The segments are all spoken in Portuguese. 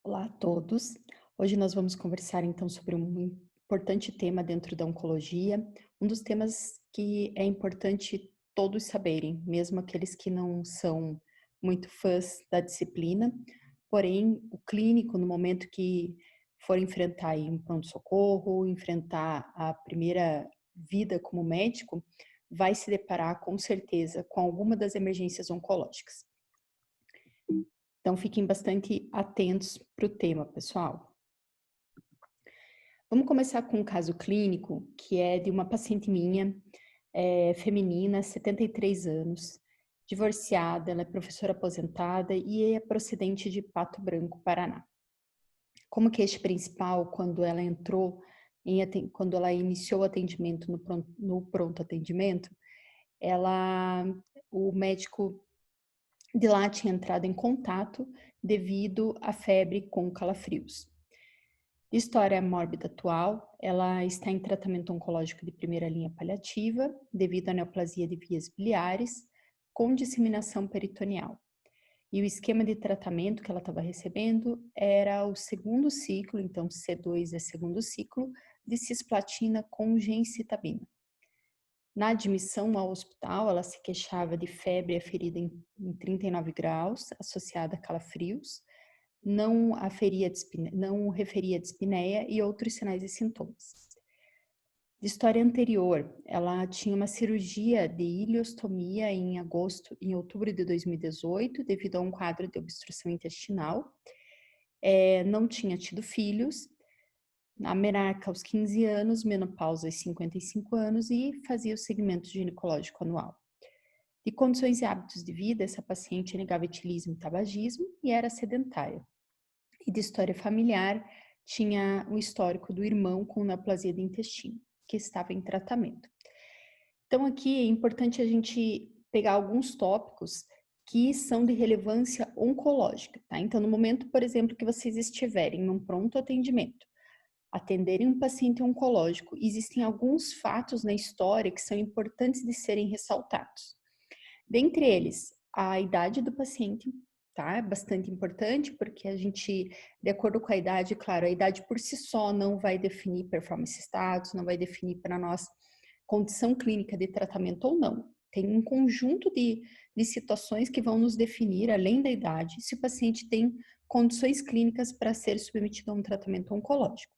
Olá a todos. Hoje nós vamos conversar então sobre um importante tema dentro da oncologia, um dos temas que é importante todos saberem, mesmo aqueles que não são muito fãs da disciplina, porém o clínico no momento que for enfrentar aí um pronto-socorro, enfrentar a primeira vida como médico, vai se deparar com certeza com alguma das emergências oncológicas. Então, fiquem bastante atentos para o tema, pessoal. Vamos começar com um caso clínico que é de uma paciente minha, feminina, 73 anos, divorciada, ela é professora aposentada e é procedente de Pato Branco, Paraná. Como queixa principal, quando ela entrou, quando ela iniciou o atendimento no pronto atendimento, ela, o médico de lá tinha entrado em contato devido à febre com calafrios. História mórbida atual, ela está em tratamento oncológico de primeira linha paliativa, devido à neoplasia de vias biliares, com disseminação peritoneal. E o esquema de tratamento que ela estava recebendo era o segundo ciclo, então C2 é segundo ciclo, de cisplatina com gencitabina. Na admissão ao hospital, ela se queixava de febre aferida em 39 graus, associada a calafrios, não referia a dispneia e outros sinais e sintomas. De história anterior, ela tinha uma cirurgia de ileostomia em outubro de 2018, devido a um quadro de obstrução intestinal. Não tinha tido filhos, na menarca aos 15 anos, menopausa aos 55 anos e fazia o segmento ginecológico anual. De condições e hábitos de vida, essa paciente negava etilismo e tabagismo e era sedentária. E de história familiar, tinha o histórico do irmão com neoplasia do intestino, que estava em tratamento. Então, aqui é importante a gente pegar alguns tópicos que são de relevância oncológica, tá? Então, no momento, por exemplo, que vocês estiverem num pronto atendimento, atenderem um paciente oncológico, existem alguns fatos na história que são importantes de serem ressaltados. Dentre eles, a idade do paciente, tá? É bastante importante, porque a gente, de acordo com a idade, claro, a idade por si só não vai definir performance status, não vai definir para nós condição clínica de tratamento ou não. Tem um conjunto de situações que vão nos definir, além da idade, se o paciente tem condições clínicas para ser submetido a um tratamento oncológico.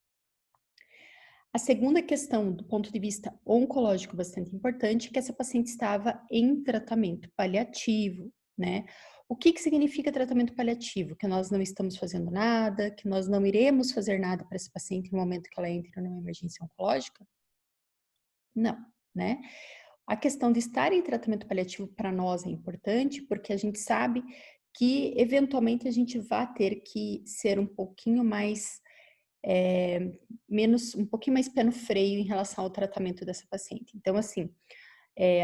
A segunda questão, do ponto de vista oncológico, bastante importante, é que essa paciente estava em tratamento paliativo, né? O que significa tratamento paliativo? Que nós não estamos fazendo nada, que nós não iremos fazer nada para essa paciente no momento que ela entra numa emergência oncológica? Não, né? A questão de estar em tratamento paliativo para nós é importante, porque a gente sabe que eventualmente a gente vai ter que ser um pouquinho mais um pouquinho mais pé no freio em relação ao tratamento dessa paciente. Então, assim,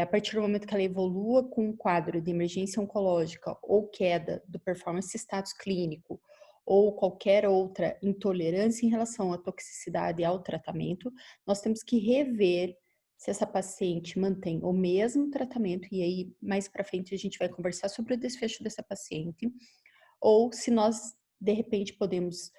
a partir do momento que ela evolua com um quadro de emergência oncológica ou queda do performance status clínico ou qualquer outra intolerância em relação à toxicidade ao tratamento, nós temos que rever se essa paciente mantém o mesmo tratamento, e aí mais para frente a gente vai conversar sobre o desfecho dessa paciente, ou se nós, de repente, podemos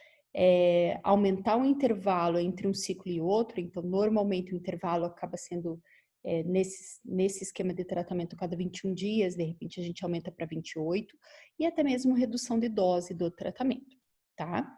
aumentar o intervalo entre um ciclo e outro. Então, normalmente o intervalo acaba sendo, nesse esquema de tratamento, cada 21 dias, de repente a gente aumenta para 28, e até mesmo redução de dose do tratamento, tá?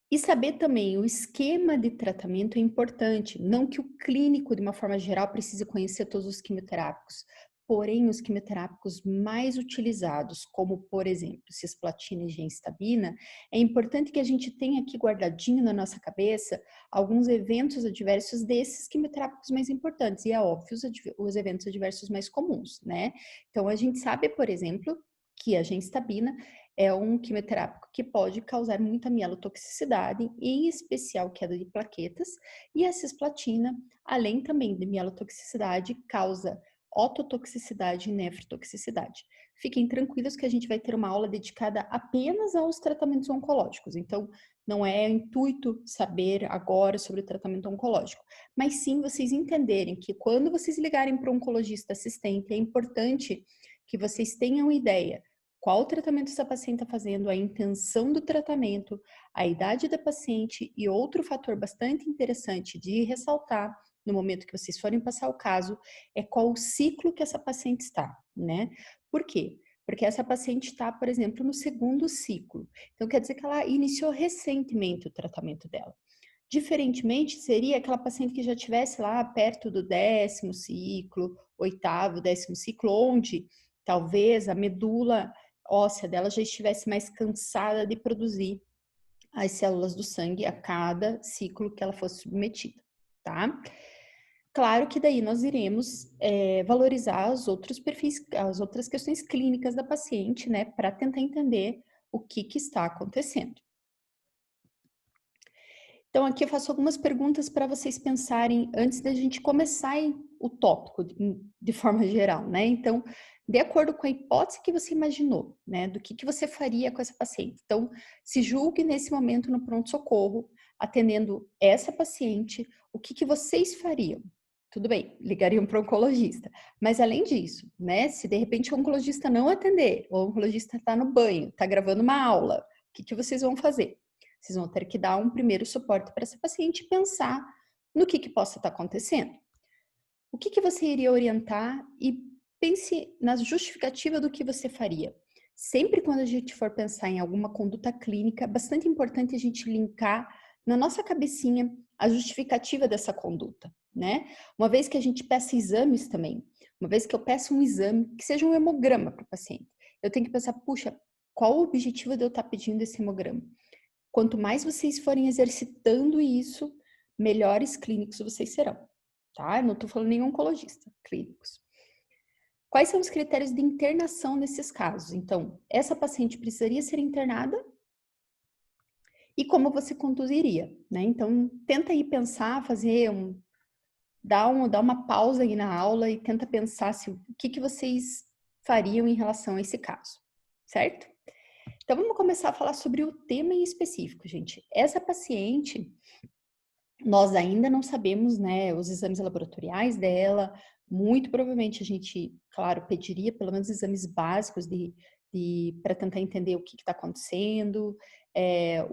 E saber também o esquema de tratamento é importante, não que o clínico, de uma forma geral, precise conhecer todos os quimioterápicos, porém os quimioterápicos mais utilizados, como por exemplo, cisplatina e gencitabina, é importante que a gente tenha aqui guardadinho na nossa cabeça alguns eventos adversos desses quimioterápicos mais importantes, e é óbvio os eventos adversos mais comuns, né? Então a gente sabe, por exemplo, que a gencitabina é um quimioterápico que pode causar muita mielotoxicidade, em especial queda de plaquetas, e a cisplatina, além também de mielotoxicidade, causa ototoxicidade e nefrotoxicidade. Fiquem tranquilos que a gente vai ter uma aula dedicada apenas aos tratamentos oncológicos, então não é intuito saber agora sobre o tratamento oncológico, mas sim vocês entenderem que quando vocês ligarem para um oncologista assistente, é importante que vocês tenham ideia qual tratamento essa paciente está fazendo, a intenção do tratamento, a idade da paciente e outro fator bastante interessante de ressaltar no momento que vocês forem passar o caso é qual o ciclo que essa paciente está, né? Por quê? Porque essa paciente está, por exemplo, no segundo ciclo. Então, quer dizer que ela iniciou recentemente o tratamento dela. Diferentemente, seria aquela paciente que já estivesse lá perto do 10º ciclo, 8º, 10º ciclo, onde talvez a medula óssea dela já estivesse mais cansada de produzir as células do sangue a cada ciclo que ela fosse submetida, tá? Claro que daí nós iremos valorizar os outros perfis, as outras questões clínicas da paciente, né, para tentar entender o que está acontecendo. Então, aqui eu faço algumas perguntas para vocês pensarem antes da gente começar o tópico de forma geral, né? Então, de acordo com a hipótese que você imaginou, né, do que você faria com essa paciente. Então, se julgue nesse momento no pronto-socorro, atendendo essa paciente, o que vocês fariam? Tudo bem, ligariam para o oncologista. Mas além disso, né, se de repente o oncologista não atender, o oncologista está no banho, está gravando uma aula, o que vocês vão fazer? Vocês vão ter que dar um primeiro suporte para essa paciente e pensar no que possa estar acontecendo. O que você iria orientar e pense na justificativa do que você faria. Sempre quando a gente for pensar em alguma conduta clínica, é bastante importante a gente linkar na nossa cabecinha a justificativa dessa conduta, né? Uma vez que a gente peça exames também, uma vez que eu peço um exame, que seja um hemograma para o paciente, eu tenho que pensar, puxa, qual o objetivo de eu estar pedindo esse hemograma? Quanto mais vocês forem exercitando isso, melhores clínicos vocês serão, tá? Eu não estou falando nenhum oncologista, clínicos. Quais são os critérios de internação nesses casos? Então, essa paciente precisaria ser internada? E como você conduziria, né? Então, tenta aí pensar, dá uma pausa aí na aula e tenta pensar o que vocês fariam em relação a esse caso, certo? Então, vamos começar a falar sobre o tema em específico, gente. Essa paciente, nós ainda não sabemos, né, os exames laboratoriais dela. Muito provavelmente a gente, claro, pediria pelo menos exames básicos para tentar entender o que está acontecendo,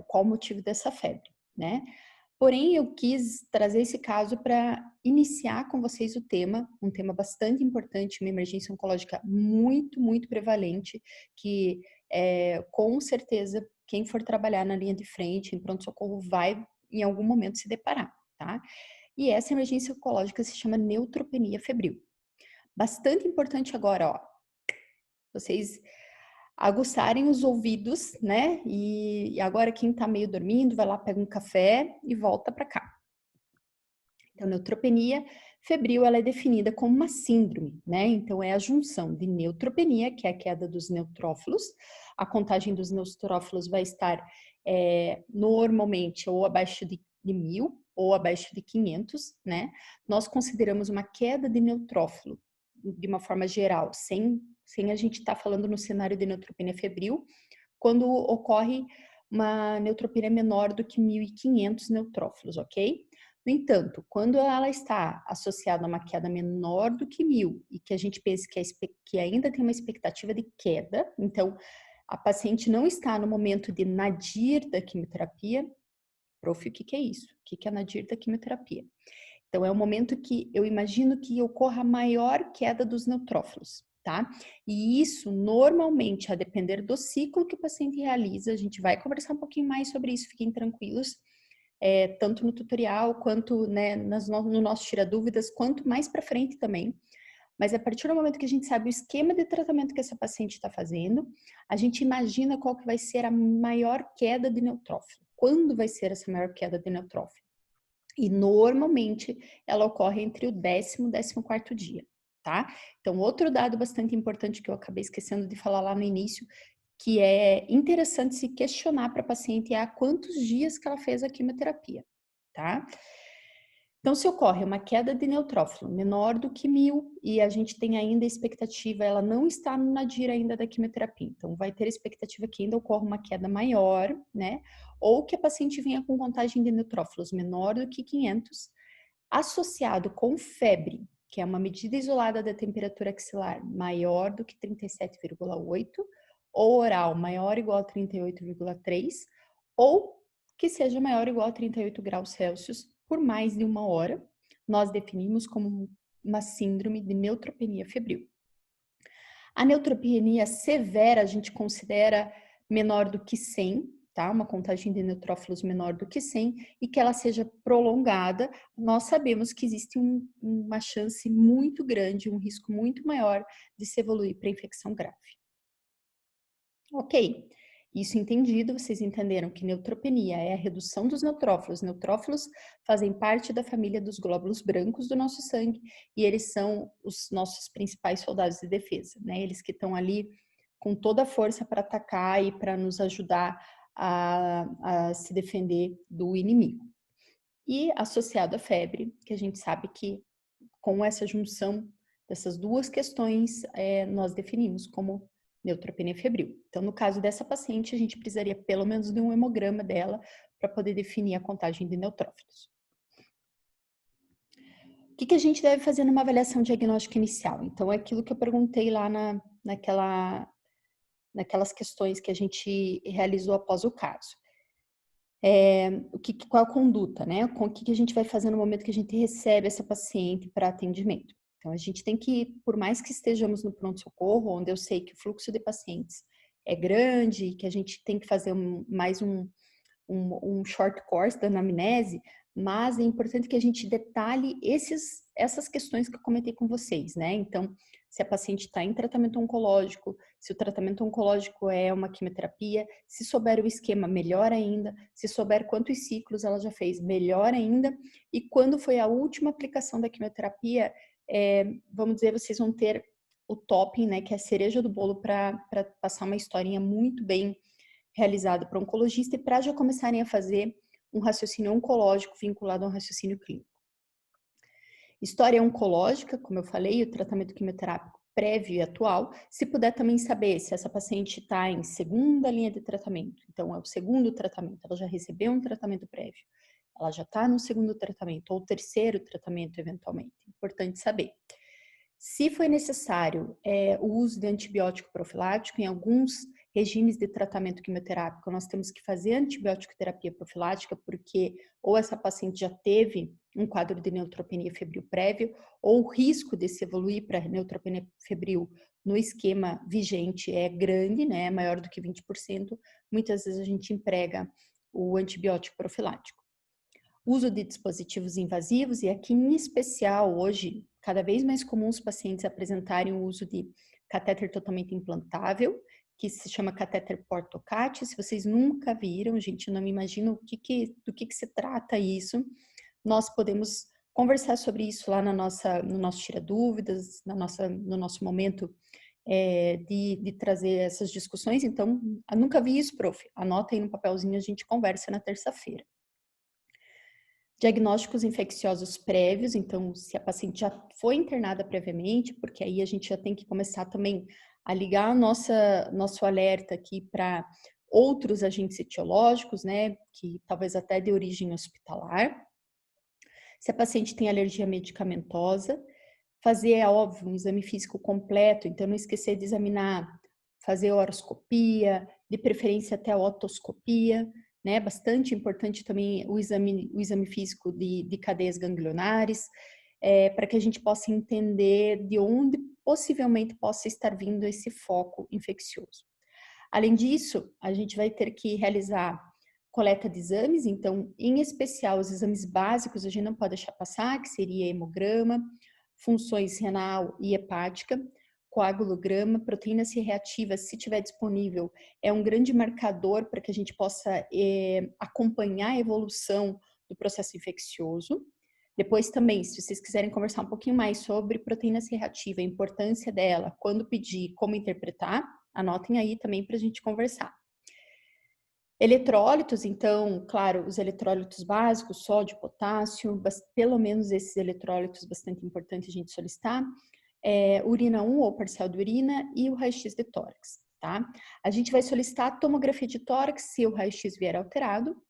qual o motivo dessa febre, né? Porém, eu quis trazer esse caso para iniciar com vocês o tema, um tema bastante importante, uma emergência oncológica muito, muito prevalente, que com certeza quem for trabalhar na linha de frente, em pronto-socorro, vai em algum momento se deparar, tá? E essa emergência oncológica se chama neutropenia febril. Bastante importante agora, ó, vocês aguçarem os ouvidos, né? E agora quem tá meio dormindo, vai lá, pega um café e volta para cá. Então, neutropenia febril, ela é definida como uma síndrome, né? Então, é a junção de neutropenia, que é a queda dos neutrófilos. A contagem dos neutrófilos vai estar normalmente ou abaixo de 1.000 ou abaixo de 500, né? Nós consideramos uma queda de neutrófilo, de uma forma geral, sem a gente estar falando no cenário de neutropenia febril, quando ocorre uma neutropenia menor do que 1.500 neutrófilos, ok? No entanto, quando ela está associada a uma queda menor do que 1.000 e que a gente pensa que ainda tem uma expectativa de queda, então a paciente não está no momento de nadir da quimioterapia. Prof, o que é isso? O que é nadir da quimioterapia? Então, é o momento que eu imagino que ocorra a maior queda dos neutrófilos, tá? E isso, normalmente, a depender do ciclo que o paciente realiza, a gente vai conversar um pouquinho mais sobre isso, fiquem tranquilos, tanto no tutorial, quanto né, no nosso Tira Dúvidas, quanto mais para frente também. Mas a partir do momento que a gente sabe o esquema de tratamento que essa paciente está fazendo, a gente imagina qual que vai ser a maior queda de neutrófilo. Quando vai ser essa maior queda de neutrófilo? E normalmente ela ocorre entre o 10º e 14º dia, tá? Então, outro dado bastante importante que eu acabei esquecendo de falar lá no início, que é interessante se questionar para a paciente é há quantos dias que ela fez a quimioterapia, tá? Então, se ocorre uma queda de neutrófilo menor do que 1.000 e a gente tem ainda a expectativa, ela não está no nadir ainda da quimioterapia, então vai ter a expectativa que ainda ocorra uma queda maior, né? Ou que a paciente venha com contagem de neutrófilos menor do que 500, associado com febre, que é uma medida isolada da temperatura axilar maior do que 37,8, ou oral maior ou igual a 38,3, ou que seja maior ou igual a 38 graus Celsius por mais de 1 hora, nós definimos como uma síndrome de neutropenia febril. A neutropenia severa a gente considera menor do que 100, tá? Uma contagem de neutrófilos menor do que 100 e que ela seja prolongada, nós sabemos que existe uma chance muito grande, um risco muito maior de se evoluir para infecção grave. Ok, isso entendido, vocês entenderam que neutropenia é a redução dos neutrófilos. Neutrófilos fazem parte da família dos glóbulos brancos do nosso sangue e eles são os nossos principais soldados de defesa, né? Eles que estão ali com toda a força para atacar e para nos ajudar a se defender do inimigo. E associado à febre, que a gente sabe que com essa junção dessas duas questões, nós definimos como neutropenia febril. Então, no caso dessa paciente, a gente precisaria pelo menos de um hemograma dela para poder definir a contagem de neutrófilos. O que a gente deve fazer numa avaliação diagnóstica inicial? Então, é aquilo que eu perguntei lá naquelas questões que a gente realizou após o caso. Qual a conduta, né? O que a gente vai fazer no momento que a gente recebe essa paciente para atendimento? Então, a gente tem que, por mais que estejamos no pronto-socorro, onde eu sei que o fluxo de pacientes é grande, que a gente tem que fazer mais um short course da anamnese, mas é importante que a gente detalhe essas questões que eu comentei com vocês, né? Então, se a paciente está em tratamento oncológico, se o tratamento oncológico é uma quimioterapia, se souber o esquema, melhor ainda, se souber quantos ciclos ela já fez, melhor ainda, e quando foi a última aplicação da quimioterapia, vamos dizer, vocês vão ter o topping, né, que é a cereja do bolo para passar uma historinha muito bem realizada para o oncologista e para já começarem a fazer um raciocínio oncológico vinculado a um raciocínio clínico. História oncológica, como eu falei, o tratamento quimioterápico prévio e atual, se puder também saber se essa paciente está em segunda linha de tratamento, então é o segundo tratamento, ela já recebeu um tratamento prévio, ela já está no segundo tratamento ou terceiro tratamento eventualmente, importante saber. Se foi necessário o uso de antibiótico profilático, em alguns regimes de tratamento quimioterápico, nós temos que fazer antibiótico terapia profilática, porque ou essa paciente já teve um quadro de neutropenia febril prévio, ou o risco de se evoluir para neutropenia febril no esquema vigente é grande, né, maior do que 20%. Muitas vezes a gente emprega o antibiótico profilático. Uso de dispositivos invasivos, e aqui em especial hoje, cada vez mais comum os pacientes apresentarem o uso de catéter totalmente implantável, que se chama catéter Portocat. Se vocês nunca viram, gente, eu não me imagino do que se trata isso. Nós podemos conversar sobre isso lá no nosso Tira Dúvidas, no nosso momento de trazer essas discussões. Então, eu nunca vi isso, prof. Anota aí no papelzinho, a gente conversa na terça-feira. Diagnósticos infecciosos prévios, então se a paciente já foi internada previamente, porque aí a gente já tem que começar também a ligar nosso alerta aqui para outros agentes etiológicos, né, que talvez até de origem hospitalar. Se a paciente tem alergia medicamentosa, fazer, é óbvio, um exame físico completo, então não esquecer de examinar, fazer horoscopia, de preferência até a otoscopia, né? Bastante importante também o exame físico de cadeias ganglionares, para que a gente possa entender de onde possivelmente possa estar vindo esse foco infeccioso. Além disso, a gente vai ter que realizar coleta de exames, então, em especial, os exames básicos a gente não pode deixar passar, que seria hemograma, funções renal e hepática, coagulograma, proteína C reativa, se tiver disponível, é um grande marcador para que a gente possa acompanhar a evolução do processo infeccioso. Depois também, se vocês quiserem conversar um pouquinho mais sobre proteína C reativa, a importância dela, quando pedir, como interpretar, anotem aí também para a gente conversar. Eletrólitos, então, claro, os eletrólitos básicos, sódio, potássio, pelo menos esses eletrólitos bastante importantes a gente solicitar, urina 1 ou parcial de urina e o raio-x de tórax, tá? A gente vai solicitar a tomografia de tórax se o raio-x vier alterado,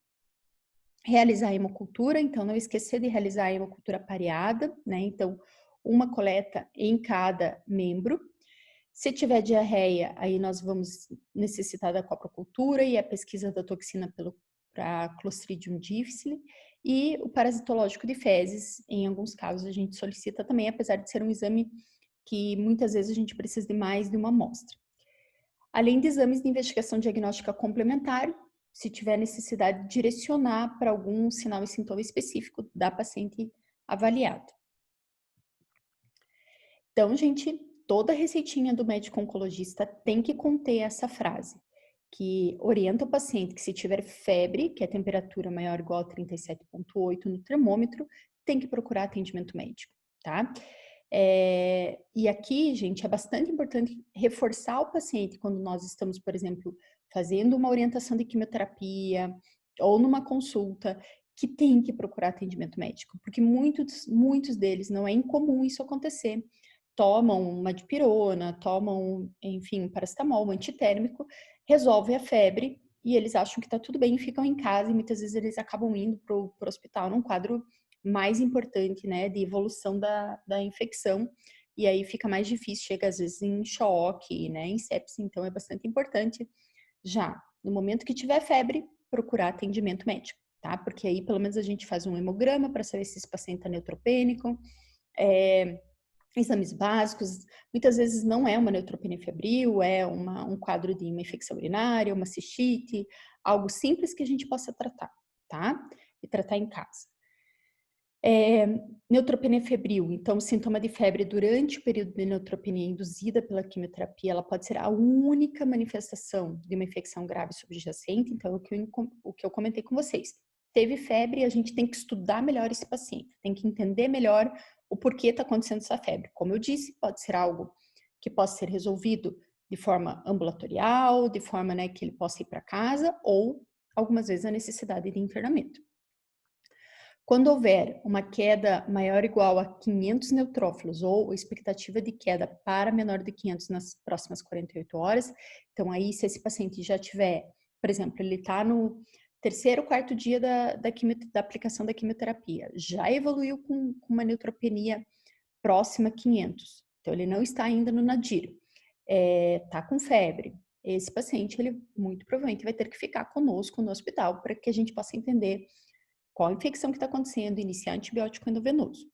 realizar a hemocultura, então não esquecer de realizar a hemocultura pareada, né? Então, uma coleta em cada membro. Se tiver diarreia, aí nós vamos necessitar da coprocultura e a pesquisa da toxina para Clostridium difficile, e o parasitológico de fezes, em alguns casos a gente solicita também, apesar de ser um exame que muitas vezes a gente precisa de mais de uma amostra. Além de exames de investigação diagnóstica complementar, se tiver necessidade de direcionar para algum sinal e sintoma específico da paciente avaliada. Então, gente, toda receitinha do médico oncologista tem que conter essa frase, que orienta o paciente que se tiver febre, que é temperatura maior ou igual a 37,8 no termômetro, tem que procurar atendimento médico, tá? E aqui, gente, é bastante importante reforçar o paciente quando nós estamos, por exemplo, fazendo uma orientação de quimioterapia ou numa consulta, que tem que procurar atendimento médico, porque muitos deles não é incomum isso acontecer. Tomam uma dipirona, tomam, enfim, paracetamol, um antitérmico, resolve a febre e eles acham que tá tudo bem e ficam em casa, e muitas vezes eles acabam indo pro hospital num quadro mais importante, né, de evolução da infecção, e aí fica mais difícil, chega às vezes em choque, né, em sepse, então é bastante importante já, no momento que tiver febre, procurar atendimento médico, tá? Porque aí pelo menos a gente faz um hemograma para saber se esse paciente está neutropênico, exames básicos, muitas vezes não é uma neutropenia febril, é um quadro de uma infecção urinária, uma cistite, algo simples que a gente possa tratar, tá? E tratar em casa. Neutropenia febril, então sintoma de febre durante o período de neutropenia induzida pela quimioterapia, ela pode ser a única manifestação de uma infecção grave subjacente, então o que eu comentei com vocês. Teve febre, a gente tem que estudar melhor esse paciente, tem que entender melhor o porquê está acontecendo essa febre. Como eu disse, pode ser algo que possa ser resolvido de forma ambulatorial, de forma, né, que ele possa ir para casa, ou algumas vezes a necessidade de internamento. Quando houver uma queda maior ou igual a 500 neutrófilos ou expectativa de queda para menor de 500 nas próximas 48 horas, então aí se esse paciente já tiver, por exemplo, ele está no terceiro ou quarto dia da aplicação da quimioterapia, já evoluiu com uma neutropenia próxima a 500, então ele não está ainda no nadir, está com febre, esse paciente, ele muito provavelmente vai ter que ficar conosco no hospital para que a gente possa entender qual a infecção que está acontecendo, iniciar antibiótico endovenoso.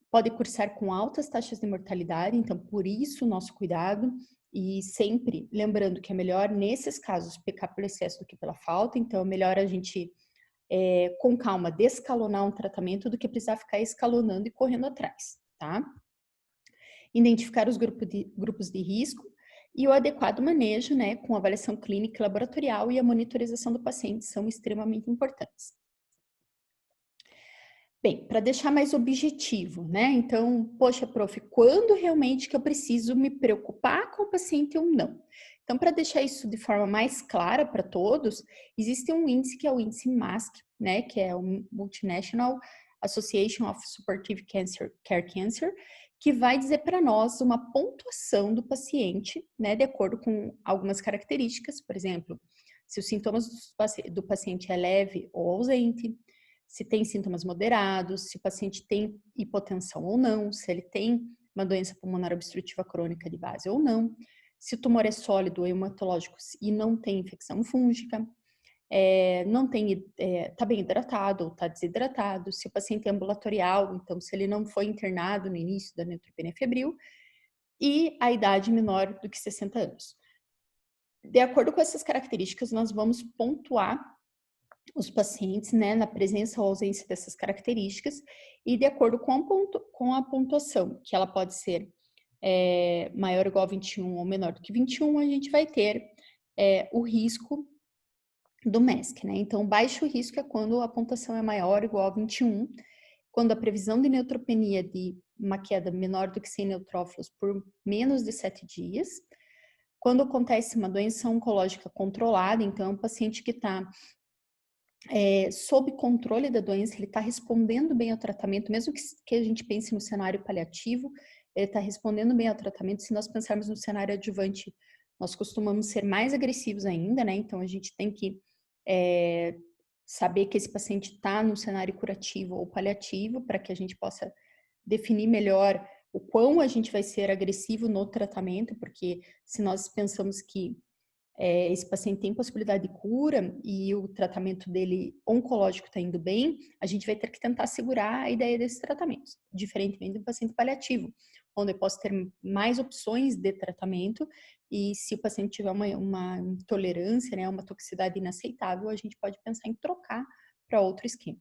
Pode cursar com altas taxas de mortalidade, então por isso o nosso cuidado, e sempre lembrando que é melhor nesses casos pecar pelo excesso do que pela falta, então é melhor a gente com calma descalonar um tratamento do que precisar ficar escalonando e correndo atrás, tá? Identificar os grupos de risco e o adequado manejo, né, com avaliação clínica e laboratorial e a monitorização do paciente são extremamente importantes. Bem, para deixar mais objetivo, né? Então, poxa, prof, quando realmente que eu preciso me preocupar com o paciente ou não? Então, para deixar isso de forma mais clara para todos, existe um índice que é o índice MASC, né? Que é o Multinational Association of Supportive Care Cancer, que vai dizer para nós uma pontuação do paciente, né? De acordo com algumas características, por exemplo, se os sintomas do paciente é leve ou ausente, se tem sintomas moderados, se o paciente tem hipotensão ou não, se ele tem uma doença pulmonar obstrutiva crônica de base ou não, se o tumor é sólido ou hematológico e não tem infecção fúngica, está bem hidratado ou está desidratado, se o paciente é ambulatorial, então se ele não foi internado no início da neutropenia febril, e a idade menor do que 60 anos. De acordo com essas características, nós vamos pontuar os pacientes, né, na presença ou ausência dessas características, e de acordo com a pontuação, que ela pode ser maior ou igual a 21 ou menor do que 21, a gente vai ter o risco do MESC, né? Então, baixo risco é quando a pontuação é maior ou igual a 21, quando a previsão de neutropenia de uma queda menor do que 100 neutrófilos por menos de 7 dias, quando acontece uma doença oncológica controlada, então, um paciente que está sob controle da doença, ele está respondendo bem ao tratamento, mesmo que a gente pense no cenário paliativo, ele está respondendo bem ao tratamento. Se nós pensarmos no cenário adjuvante, nós costumamos ser mais agressivos ainda, né? Então, a gente tem que saber que esse paciente está no cenário curativo ou paliativo, para que a gente possa definir melhor o quão a gente vai ser agressivo no tratamento, porque se nós pensamos que esse paciente tem possibilidade de cura e o tratamento dele oncológico está indo bem, a gente vai ter que tentar segurar a ideia desses tratamentos, diferentemente do paciente paliativo, onde eu posso ter mais opções de tratamento e se o paciente tiver uma intolerância, né, uma toxicidade inaceitável, a gente pode pensar em trocar para outro esquema.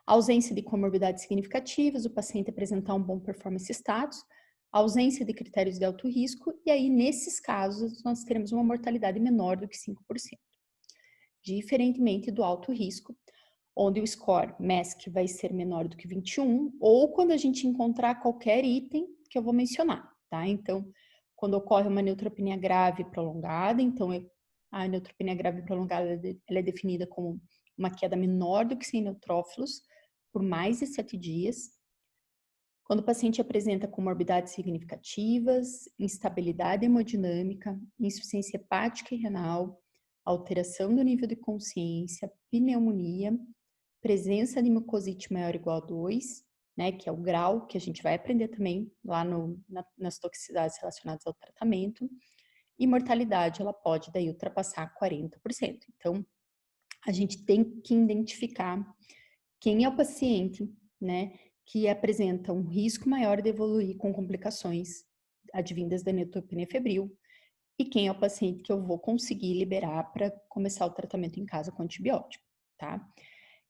Ausência de comorbidades significativas, o paciente apresentar um bom performance status, ausência de critérios de alto risco, e aí, nesses casos, nós teremos uma mortalidade menor do que 5%. Diferentemente do alto risco, onde o score MASC vai ser menor do que 21, ou quando a gente encontrar qualquer item que eu vou mencionar, tá? Então, quando ocorre uma neutropenia grave prolongada, então a neutropenia grave prolongada ela é definida como uma queda menor do que 100 neutrófilos por mais de 7 dias. Quando o paciente apresenta comorbidades significativas, instabilidade hemodinâmica, insuficiência hepática e renal, alteração do nível de consciência, pneumonia, presença de mucosite maior ou igual a 2, né, que é o grau que a gente vai aprender também lá nas toxicidades relacionadas ao tratamento, e mortalidade, ela pode daí ultrapassar 40%. Então, a gente tem que identificar quem é o paciente, né, que apresenta um risco maior de evoluir com complicações advindas da neutropenia febril e quem é o paciente que eu vou conseguir liberar para começar o tratamento em casa com antibiótico, tá?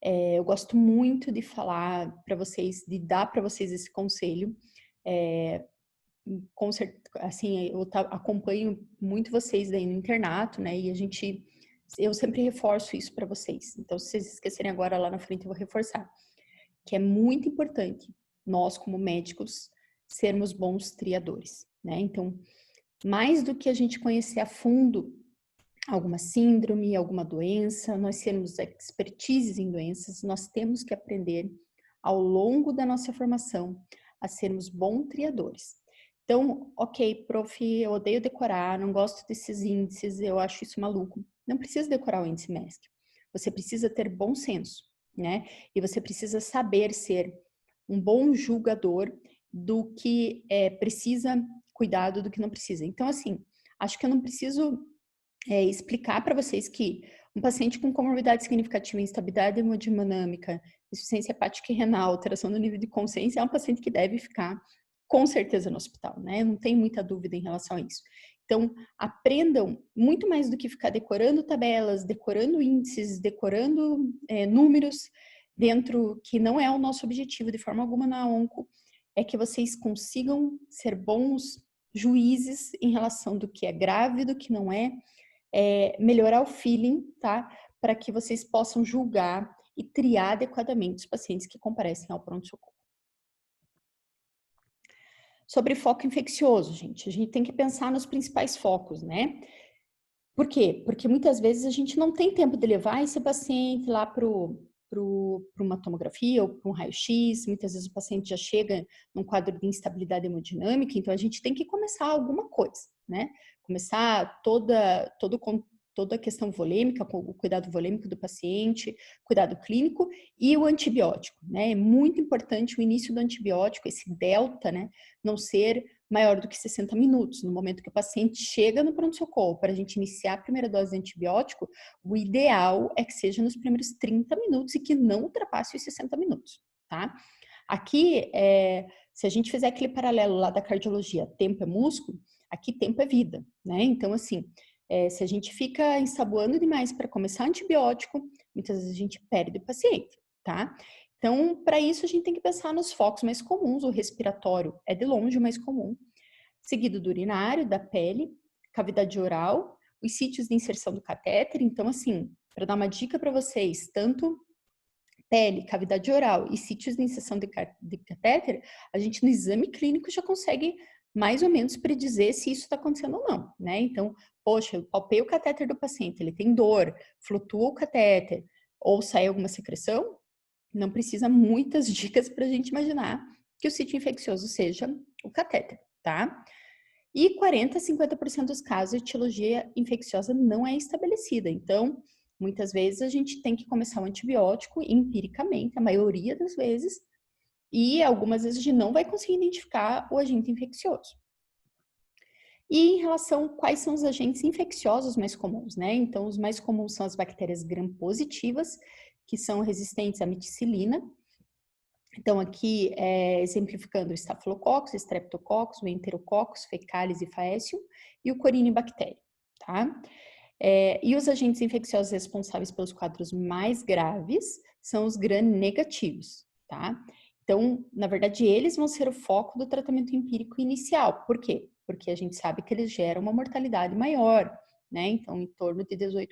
Eu gosto muito de falar para vocês, de dar para vocês esse conselho. Assim, eu acompanho muito vocês daí no internato, né? E eu sempre reforço isso para vocês. Então, se vocês esquecerem agora, lá na frente eu vou reforçar. Que é muito importante nós, como médicos, sermos bons triadores, né? Então, mais do que a gente conhecer a fundo alguma síndrome, alguma doença, nós sermos expertises em doenças, nós temos que aprender ao longo da nossa formação a sermos bons triadores. Então, ok, prof, eu odeio decorar, não gosto desses índices, eu acho isso maluco. Não precisa decorar o índice MESC. Você precisa ter bom senso, né? E você precisa saber ser um bom julgador do que precisa cuidado, do que não precisa. Então, assim, acho que eu não preciso explicar para vocês que um paciente com comorbidade significativa, instabilidade hemodinâmica, insuficiência hepática e renal, alteração do nível de consciência, é um paciente que deve ficar com certeza no hospital, né? Não tem muita dúvida em relação a isso. Então, aprendam muito mais do que ficar decorando tabelas, decorando índices, decorando números dentro, que não é o nosso objetivo de forma alguma na onco, é que vocês consigam ser bons juízes em relação do que é grave, do que não é, melhorar o feeling, tá? Para que vocês possam julgar e triar adequadamente os pacientes que comparecem ao pronto-socorro. Sobre foco infeccioso, gente, a gente tem que pensar nos principais focos, né? Por quê? Porque muitas vezes a gente não tem tempo de levar esse paciente lá para uma tomografia ou para um raio-x, muitas vezes o paciente já chega num quadro de instabilidade hemodinâmica, então a gente tem que começar alguma coisa, né? Começar toda a questão volêmica, com o cuidado volêmico do paciente, cuidado clínico e o antibiótico, né? É muito importante o início do antibiótico, esse delta, né? Não ser maior do que 60 minutos. No momento que o paciente chega no pronto-socorro para a gente iniciar a primeira dose de antibiótico, o ideal é que seja nos primeiros 30 minutos e que não ultrapasse os 60 minutos, tá? Aqui, se a gente fizer aquele paralelo lá da cardiologia, tempo é músculo, aqui tempo é vida, né? Então, assim, se a gente fica ensaboando demais para começar antibiótico, muitas vezes a gente perde o paciente, tá? Então, para isso, a gente tem que pensar nos focos mais comuns. O respiratório é de longe o mais comum, seguido do urinário, da pele, cavidade oral, os sítios de inserção do catéter. Então, assim, para dar uma dica para vocês, tanto pele, cavidade oral e sítios de inserção de catéter, a gente no exame clínico já consegue mais ou menos predizer se isso está acontecendo ou não, né? Então, poxa, eu palpei o catéter do paciente, ele tem dor, flutua o catéter, ou sai alguma secreção, não precisa muitas dicas para a gente imaginar que o sítio infeccioso seja o catéter, tá? E 40 a 50% dos casos, a etiologia infecciosa não é estabelecida. Então, muitas vezes a gente tem que começar o antibiótico empiricamente, a maioria das vezes, e algumas vezes a gente não vai conseguir identificar o agente infeccioso. E em relação a quais são os agentes infecciosos mais comuns, né? Então, os mais comuns são as bactérias gram-positivas, que são resistentes à meticilina. Então, aqui, exemplificando o Staphylococcus, Streptococcus, o Enterococcus, Fecalis e Faecium, e o Corynebacterium, tá? E os agentes infecciosos responsáveis pelos quadros mais graves são os gram-negativos, tá? Então, na verdade, eles vão ser o foco do tratamento empírico inicial. Por quê? Porque a gente sabe que eles geram uma mortalidade maior, né? Então, em torno de 18%.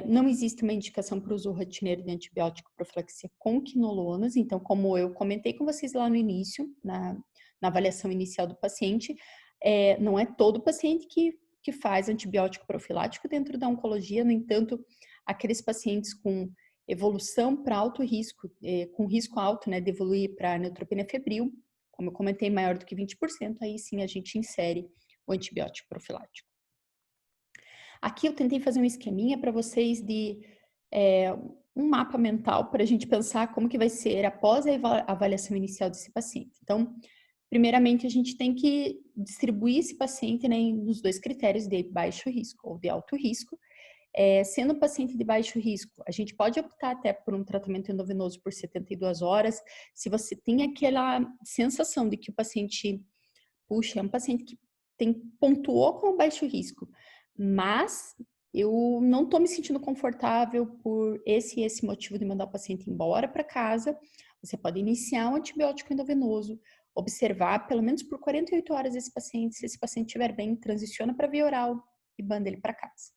Não existe uma indicação para o uso rotineiro de antibiótico profilaxia com quinolonas. Então, como eu comentei com vocês lá no início, na avaliação inicial do paciente, não é todo paciente que faz antibiótico profilático dentro da oncologia. No entanto, aqueles pacientes com evolução para alto risco, com risco alto, né, de evoluir para neutropenia febril, como eu comentei, maior do que 20%, aí sim a gente insere o antibiótico profilático. Aqui eu tentei fazer um esqueminha para vocês de um mapa mental para a gente pensar como que vai ser após a avaliação inicial desse paciente. Então, primeiramente, a gente tem que distribuir esse paciente, né, nos dois critérios de baixo risco ou de alto risco. Sendo um paciente de baixo risco, a gente pode optar até por um tratamento endovenoso por 72 horas. Se você tem aquela sensação de que o paciente, puxa, é um paciente que pontuou com baixo risco, mas eu não estou me sentindo confortável por esse e esse motivo de mandar o paciente embora para casa, você pode iniciar um antibiótico endovenoso, observar pelo menos por 48 horas esse paciente, se esse paciente estiver bem, transiciona para via oral e manda ele para casa.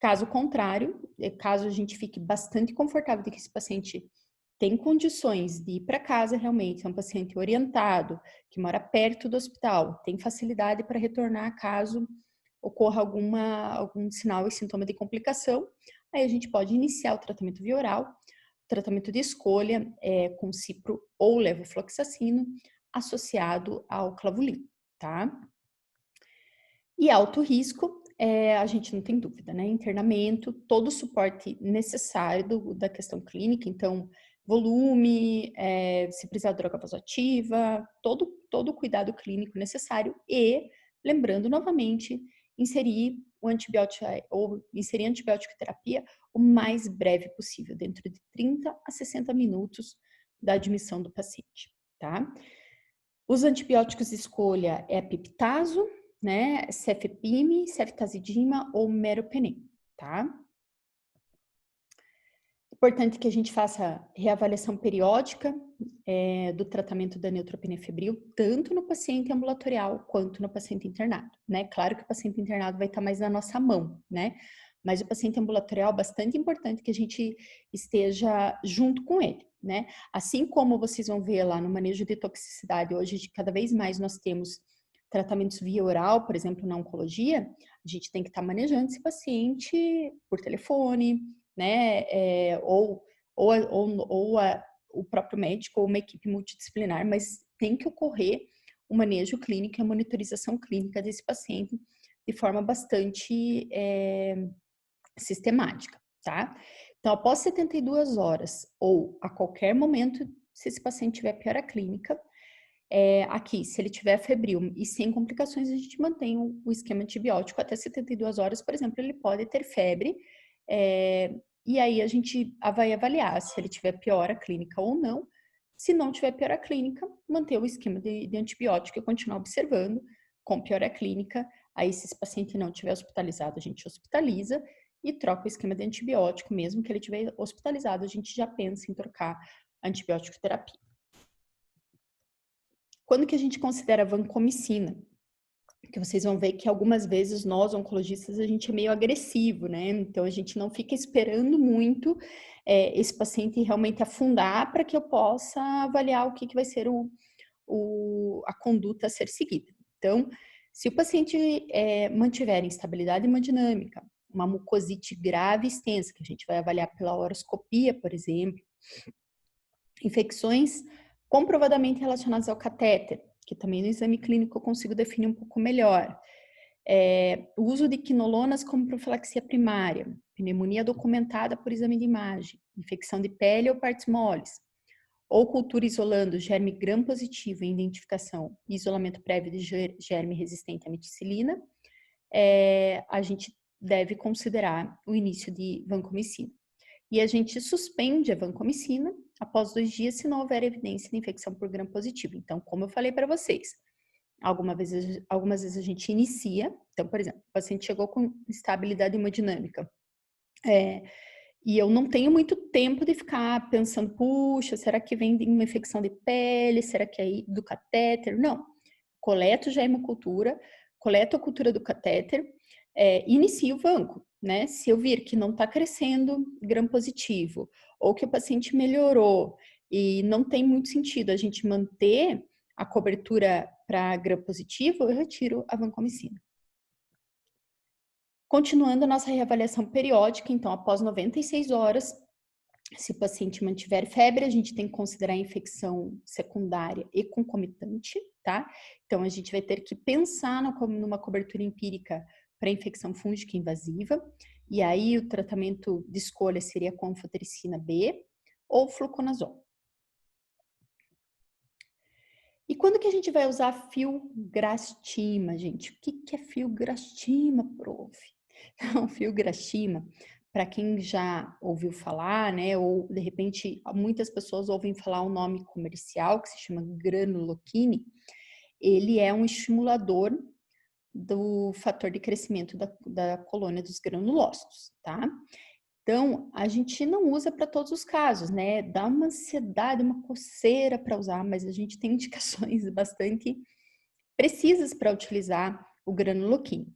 Caso contrário, caso a gente fique bastante confortável de que esse paciente tem condições de ir para casa realmente, é um paciente orientado, que mora perto do hospital, tem facilidade para retornar caso ocorra algum sinal e sintoma de complicação, aí a gente pode iniciar o tratamento via oral, tratamento de escolha com cipro ou levofloxacino associado ao clavulin, tá? E alto risco, a gente não tem dúvida, né? Internamento, todo o suporte necessário da questão clínica, então, volume, se precisar de droga vasoativa, todo o cuidado clínico necessário e, lembrando novamente, inserir o antibiótico ou inserir a antibiótico terapia o mais breve possível, dentro de 30 a 60 minutos da admissão do paciente, tá? Os antibióticos de escolha é piptazo, né, cefepime, ceftazidima ou meropenem, tá? Importante que a gente faça reavaliação periódica do tratamento da neutropenia febril, tanto no paciente ambulatorial quanto no paciente internado, né? Claro que o paciente internado vai estar mais na nossa mão, né? Mas o paciente ambulatorial, bastante importante que a gente esteja junto com ele, né? Assim como vocês vão ver lá no manejo de toxicidade, hoje cada vez mais nós temos tratamentos via oral, por exemplo, na oncologia, a gente tem que estar manejando esse paciente por telefone, né? O próprio médico ou uma equipe multidisciplinar, mas tem que ocorrer o manejo clínico e a monitorização clínica desse paciente de forma bastante sistemática, tá? Então, após 72 horas ou a qualquer momento, se esse paciente tiver piora clínica, aqui, se ele tiver febril e sem complicações, a gente mantém o esquema antibiótico até 72 horas, por exemplo, ele pode ter febre, e aí a gente vai avaliar se ele tiver piora clínica ou não. Se não tiver piora clínica, manter o esquema de antibiótico e continuar observando com piora clínica. Aí, se esse paciente não estiver hospitalizado, a gente hospitaliza e troca o esquema de antibiótico. Mesmo que ele estiver hospitalizado, a gente já pensa em trocar antibiótico terapia. Quando que a gente considera vancomicina? Porque vocês vão ver que algumas vezes nós, oncologistas, a gente é meio agressivo, né? Então, a gente não fica esperando muito esse paciente realmente afundar para que eu possa avaliar o que vai ser a conduta a ser seguida. Então, se o paciente mantiver instabilidade hemodinâmica, uma mucosite grave e extensa, que a gente vai avaliar pela horoscopia, por exemplo, infecções comprovadamente relacionadas ao catéter, que também no exame clínico eu consigo definir um pouco melhor. O uso de quinolonas como profilaxia primária, pneumonia documentada por exame de imagem, infecção de pele ou partes moles, ou cultura isolando germe gram-positivo em identificação e isolamento prévio de germe resistente à meticilina, a gente deve considerar o início de vancomicina. E a gente suspende a vancomicina após 2 dias se não houver evidência de infecção por gram-positivo. Então, como eu falei para vocês, algumas vezes a gente inicia, então, por exemplo, o paciente chegou com estabilidade hemodinâmica, e eu não tenho muito tempo de ficar pensando, puxa, será que vem de uma infecção de pele, será que é do catéter? Não, coleto já a hemocultura, coleto a cultura do catéter, inicio o vanco, né? Se eu vir que não está crescendo gram-positivo, ou que o paciente melhorou, e não tem muito sentido a gente manter a cobertura para gram-positivo, eu retiro a vancomicina. Continuando a nossa reavaliação periódica, então, após 96 horas, se o paciente mantiver febre, a gente tem que considerar a infecção secundária e concomitante, tá? Então, a gente vai ter que pensar numa cobertura empírica para infecção fúngica invasiva, e aí o tratamento de escolha seria com anfotericina B ou fluconazol. E quando que a gente vai usar filgrastima, gente? O que é filgrastima, prof? Então, filgrastima, para quem já ouviu falar, né, ou de repente muitas pessoas ouvem falar um nome comercial que se chama granuloquine, ele é um estimulador do fator de crescimento da colônia dos granulócitos, tá? Então, a gente não usa para todos os casos, né? Dá uma ansiedade, uma coceira para usar, mas a gente tem indicações bastante precisas para utilizar o granuloquine.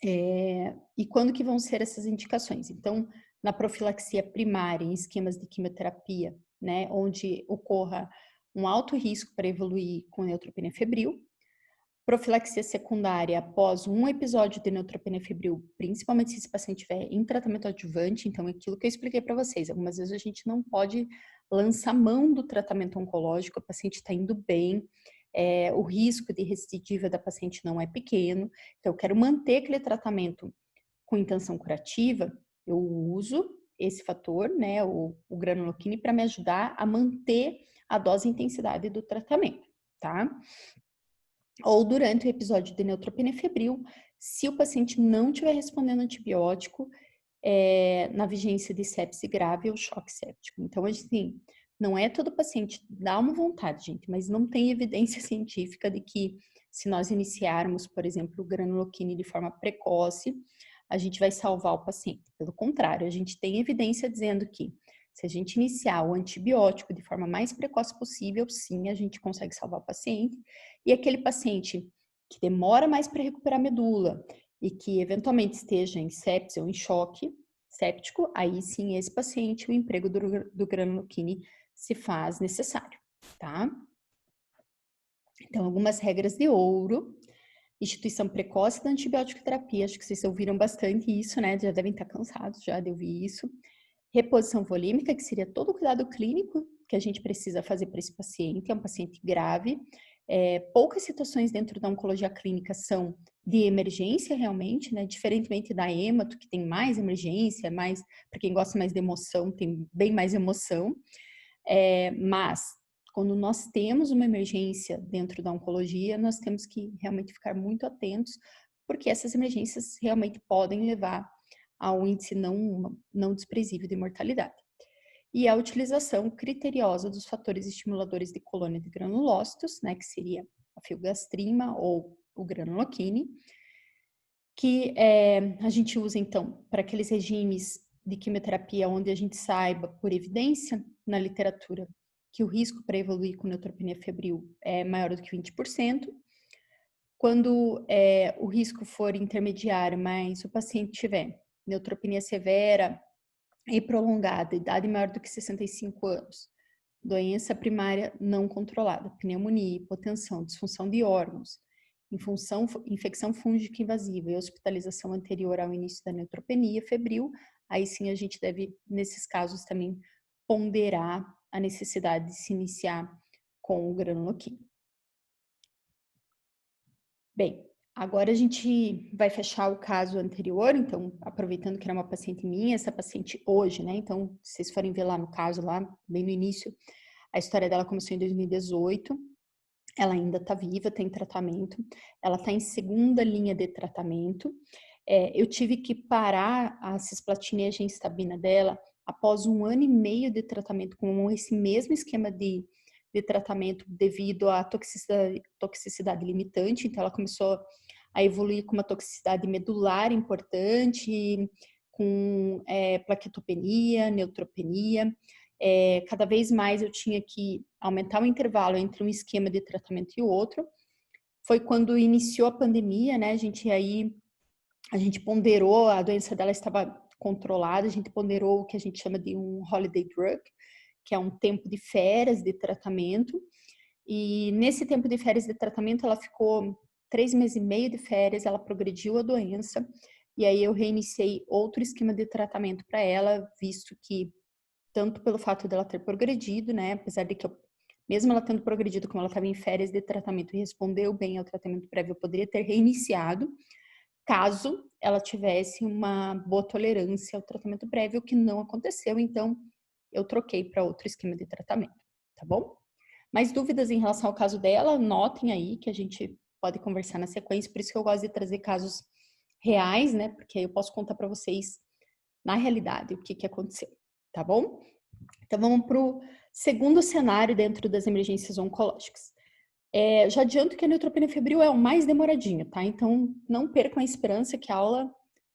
E quando que vão ser essas indicações? Então, na profilaxia primária, em esquemas de quimioterapia, né, onde ocorra um alto risco para evoluir com neutropenia febril, profilaxia secundária após um episódio de neutropenia febril, principalmente se esse paciente estiver em tratamento adjuvante, então é aquilo que eu expliquei para vocês, algumas vezes a gente não pode lançar mão do tratamento oncológico, o paciente está indo bem, o risco de recidiva da paciente não é pequeno, então eu quero manter aquele tratamento com intenção curativa, eu uso esse fator, né, o granuloquine, para me ajudar a manter a dose e intensidade do tratamento, tá? Ou durante o episódio de neutropenia febril, se o paciente não estiver respondendo antibiótico, na vigência de sepse grave ou choque séptico. Então, assim, não é todo paciente, dá uma vontade, gente, mas não tem evidência científica de que se nós iniciarmos, por exemplo, o granuloquine de forma precoce, a gente vai salvar o paciente. Pelo contrário, a gente tem evidência dizendo que se a gente iniciar o antibiótico de forma mais precoce possível, sim, a gente consegue salvar o paciente. E aquele paciente que demora mais para recuperar a medula e que eventualmente esteja em sepse ou em choque séptico, aí sim, esse paciente, o emprego do granuloquine se faz necessário, tá? Então, algumas regras de ouro. Instituição precoce da antibiótico terapia, acho que vocês ouviram bastante isso, né? Já devem estar cansados já de ouvir isso. Reposição volímica, que seria todo o cuidado clínico que a gente precisa fazer para esse paciente, é um paciente grave. Poucas situações dentro da oncologia clínica são de emergência realmente, né? Diferentemente da hemato, que tem mais emergência, mais, para quem gosta mais de emoção, tem bem mais emoção. Mas quando nós temos uma emergência dentro da oncologia, nós temos que realmente ficar muito atentos, porque essas emergências realmente podem levar a um índice não desprezível de mortalidade. E a utilização criteriosa dos fatores estimuladores de colônia de granulócitos, né, que seria a filgastrima ou o granuloquine, que a gente usa, então, para aqueles regimes de quimioterapia onde a gente saiba, por evidência, na literatura, que o risco para evoluir com neutropenia febril é maior do que 20%. Quando o risco for intermediário, mas o paciente tiver neutropenia severa e prolongada, idade maior do que 65 anos, doença primária não controlada, pneumonia, hipotensão, disfunção de órgãos, infecção fúngica invasiva e hospitalização anterior ao início da neutropenia febril, aí sim a gente deve, nesses casos, também ponderar a necessidade de se iniciar com o granuloquine. Bem, Agora a gente vai fechar o caso anterior, então, aproveitando que era uma paciente minha, essa paciente hoje, né? Então, se vocês forem ver lá no caso, lá bem no início, a história dela começou em 2018, ela ainda está viva, tem tratamento, ela está em segunda linha de tratamento. Eu tive que parar a cisplatina e a gencitabina dela após 1 ano e meio de tratamento com esse mesmo esquema de tratamento devido à toxicidade limitante, então ela começou a evoluir com uma toxicidade medular importante, com plaquetopenia, neutropenia. Cada vez mais eu tinha que aumentar o intervalo entre um esquema de tratamento e o outro. Foi quando iniciou a pandemia, né? A gente ponderou, a doença dela estava controlada, a gente ponderou o que a gente chama de um holiday drug, que é um tempo de férias de tratamento. E nesse tempo de férias de tratamento, ela ficou 3 meses e meio de férias, ela progrediu a doença, e aí eu reiniciei outro esquema de tratamento para ela, visto que, tanto pelo fato dela ter progredido, né, apesar de que mesmo ela tendo progredido, como ela estava em férias de tratamento e respondeu bem ao tratamento prévio, eu poderia ter reiniciado, caso ela tivesse uma boa tolerância ao tratamento prévio, o que não aconteceu, então eu troquei para outro esquema de tratamento, tá bom? Mais dúvidas em relação ao caso dela, notem aí que a gente pode conversar na sequência, por isso que eu gosto de trazer casos reais, né? Porque aí eu posso contar para vocês na realidade o que aconteceu, tá bom? Então vamos para o segundo cenário dentro das emergências oncológicas. Já adianto que a neutropenia febril é o mais demoradinho, tá? Então não percam a esperança que a aula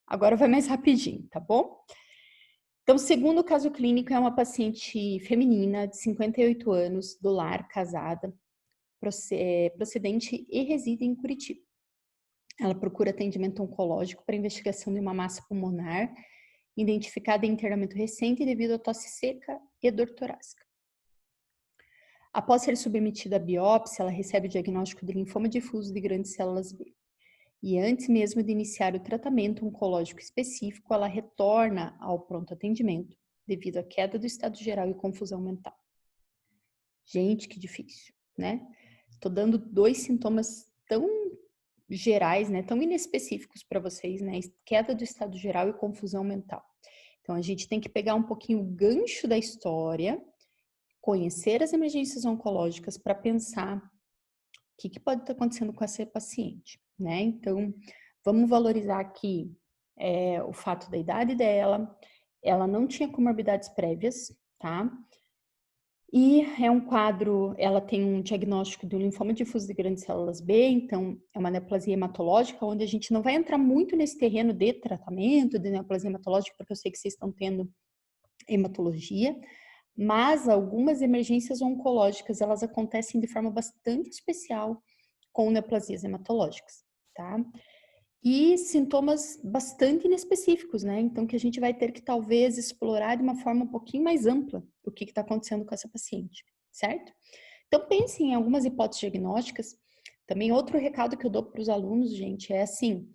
agora vai mais rapidinho, tá bom? Então, o segundo caso clínico é uma paciente feminina de 58 anos, do lar, casada, procedente e reside em Curitiba. Ela procura atendimento oncológico para investigação de uma massa pulmonar identificada em internamento recente devido a tosse seca e dor torácica. Após ser submetida à biópsia, ela recebe o diagnóstico de linfoma difuso de grandes células B. E antes mesmo de iniciar o tratamento oncológico específico, ela retorna ao pronto atendimento devido à queda do estado geral e confusão mental. Gente, que difícil, né? Estou dando 2 sintomas tão gerais, né, tão inespecíficos para vocês, né? Queda do estado geral e confusão mental. Então a gente tem que pegar um pouquinho o gancho da história, conhecer as emergências oncológicas para pensar o que pode estar acontecendo com essa paciente, né? Então vamos valorizar aqui o fato da idade dela, ela não tinha comorbidades prévias, tá? E é um quadro, ela tem um diagnóstico de um linfoma difuso de grandes células B, então é uma neoplasia hematológica, onde a gente não vai entrar muito nesse terreno de tratamento de neoplasia hematológica, porque eu sei que vocês estão tendo hematologia, mas algumas emergências oncológicas, elas acontecem de forma bastante especial com neoplasias hematológicas, tá? E sintomas bastante inespecíficos, né? Então, que a gente vai ter que talvez explorar de uma forma um pouquinho mais ampla o que está acontecendo com essa paciente, certo? Então, pensem em algumas hipóteses diagnósticas. Também outro recado que eu dou para os alunos, gente, é assim,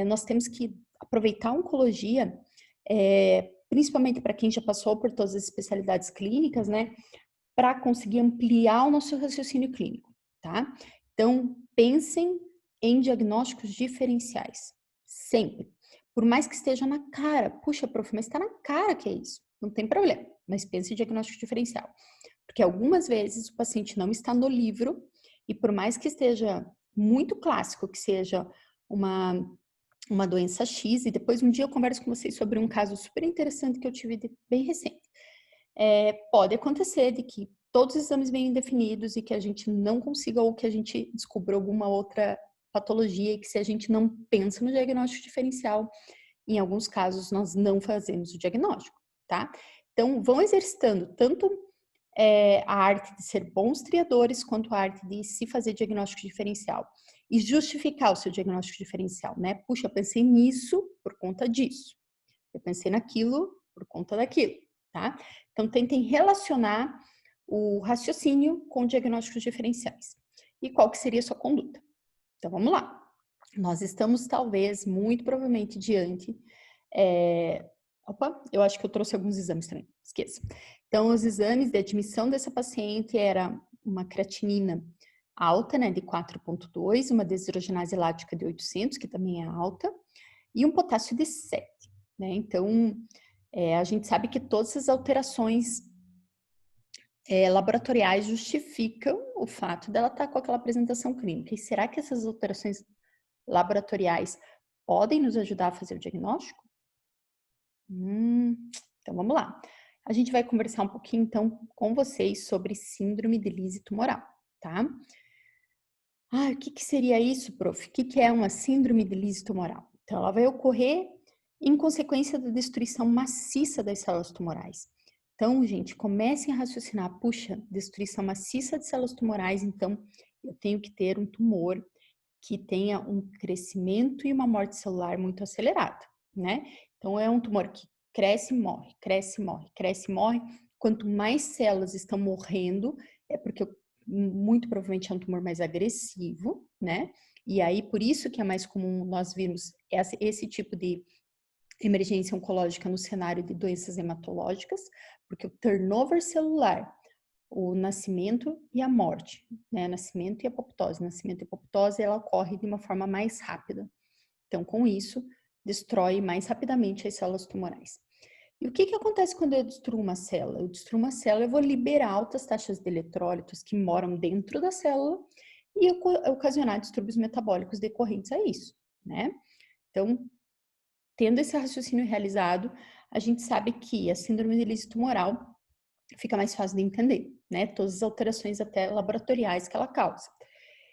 nós temos que aproveitar a oncologia, principalmente para quem já passou por todas as especialidades clínicas, né? Para conseguir ampliar o nosso raciocínio clínico, tá? Então, pensem em diagnósticos diferenciais, sempre. Por mais que esteja na cara, puxa, prof, mas está na cara que é isso, não tem problema, mas pense em diagnóstico diferencial. Porque algumas vezes o paciente não está no livro e por mais que esteja muito clássico, que seja uma doença X, e depois um dia eu converso com vocês sobre um caso super interessante que eu tive bem recente. Pode acontecer de que todos os exames venham indefinidos e que a gente não consiga ou que a gente descubra alguma outra patologia e que se a gente não pensa no diagnóstico diferencial, em alguns casos nós não fazemos o diagnóstico, tá? Então, vão exercitando tanto a arte de ser bons triadores quanto a arte de se fazer diagnóstico diferencial e justificar o seu diagnóstico diferencial, né? Puxa, eu pensei nisso por conta disso. Eu pensei naquilo por conta daquilo, tá? Então, tentem relacionar o raciocínio com diagnósticos diferenciais. E qual que seria a sua conduta? Então, vamos lá. Nós estamos, talvez, muito provavelmente diante... Opa, eu acho que eu trouxe alguns exames também, esqueça. Então, os exames de admissão dessa paciente era uma creatinina alta, né, de 4,2, uma deshidrogenase lática de 800, que também é alta, e um potássio de 7, né? Então, a gente sabe que todas essas alterações laboratoriais justificam o fato dela estar com aquela apresentação clínica. E será que essas alterações laboratoriais podem nos ajudar a fazer o diagnóstico? Então vamos lá. A gente vai conversar um pouquinho então com vocês sobre síndrome de Lise tumoral, tá? O que seria isso, prof? O que é uma síndrome de Lise tumoral? Então ela vai ocorrer em consequência da destruição maciça das células tumorais. Então, gente, comecem a raciocinar, puxa, destruição maciça de células tumorais, então eu tenho que ter um tumor que tenha um crescimento e uma morte celular muito acelerada, né? Então, é um tumor que cresce e morre, cresce e morre, cresce e morre. Quanto mais células estão morrendo, é porque muito provavelmente é um tumor mais agressivo, né? E aí, por isso que é mais comum nós virmos esse tipo de emergência oncológica no cenário de doenças hematológicas, porque o turnover celular, o nascimento e a morte, né? Nascimento e apoptose. Nascimento e apoptose, ela ocorre de uma forma mais rápida. Então, com isso, destrói mais rapidamente as células tumorais. E o que acontece quando eu destruo uma célula? Eu destruo uma célula, eu vou liberar altas taxas de eletrólitos que moram dentro da célula e ocasionar distúrbios metabólicos decorrentes a isso, né? Então, tendo esse raciocínio realizado, a gente sabe que a síndrome de Lise tumoral fica mais fácil de entender, né? Todas as alterações até laboratoriais que ela causa.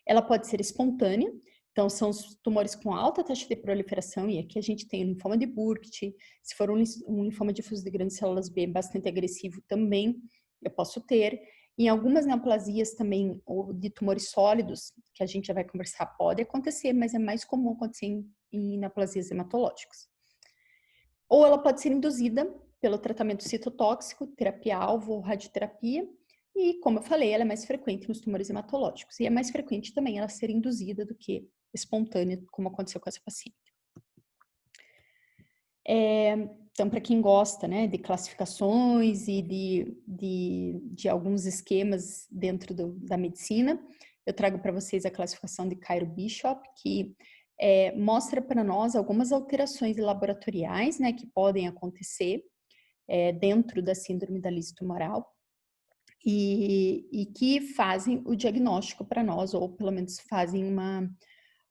Ela pode ser espontânea, então são os tumores com alta taxa de proliferação, e aqui a gente tem o linfoma de Burkitt, se for um linfoma difuso de grandes células B bastante agressivo também, eu posso ter. Em algumas neoplasias também, ou de tumores sólidos, que a gente já vai conversar, pode acontecer, mas é mais comum acontecer em neoplasias hematológicas. Ou ela pode ser induzida pelo tratamento citotóxico, terapia-alvo ou radioterapia, e, como eu falei, ela é mais frequente nos tumores hematológicos. E é mais frequente também ela ser induzida do que espontânea, como aconteceu com essa paciente. Então, para quem gosta, né, de classificações e de alguns esquemas dentro da medicina, eu trago para vocês a classificação de Cairo Bishop, que mostra para nós algumas alterações laboratoriais, né, que podem acontecer dentro da síndrome da Lise tumoral e que fazem o diagnóstico para nós, ou pelo menos fazem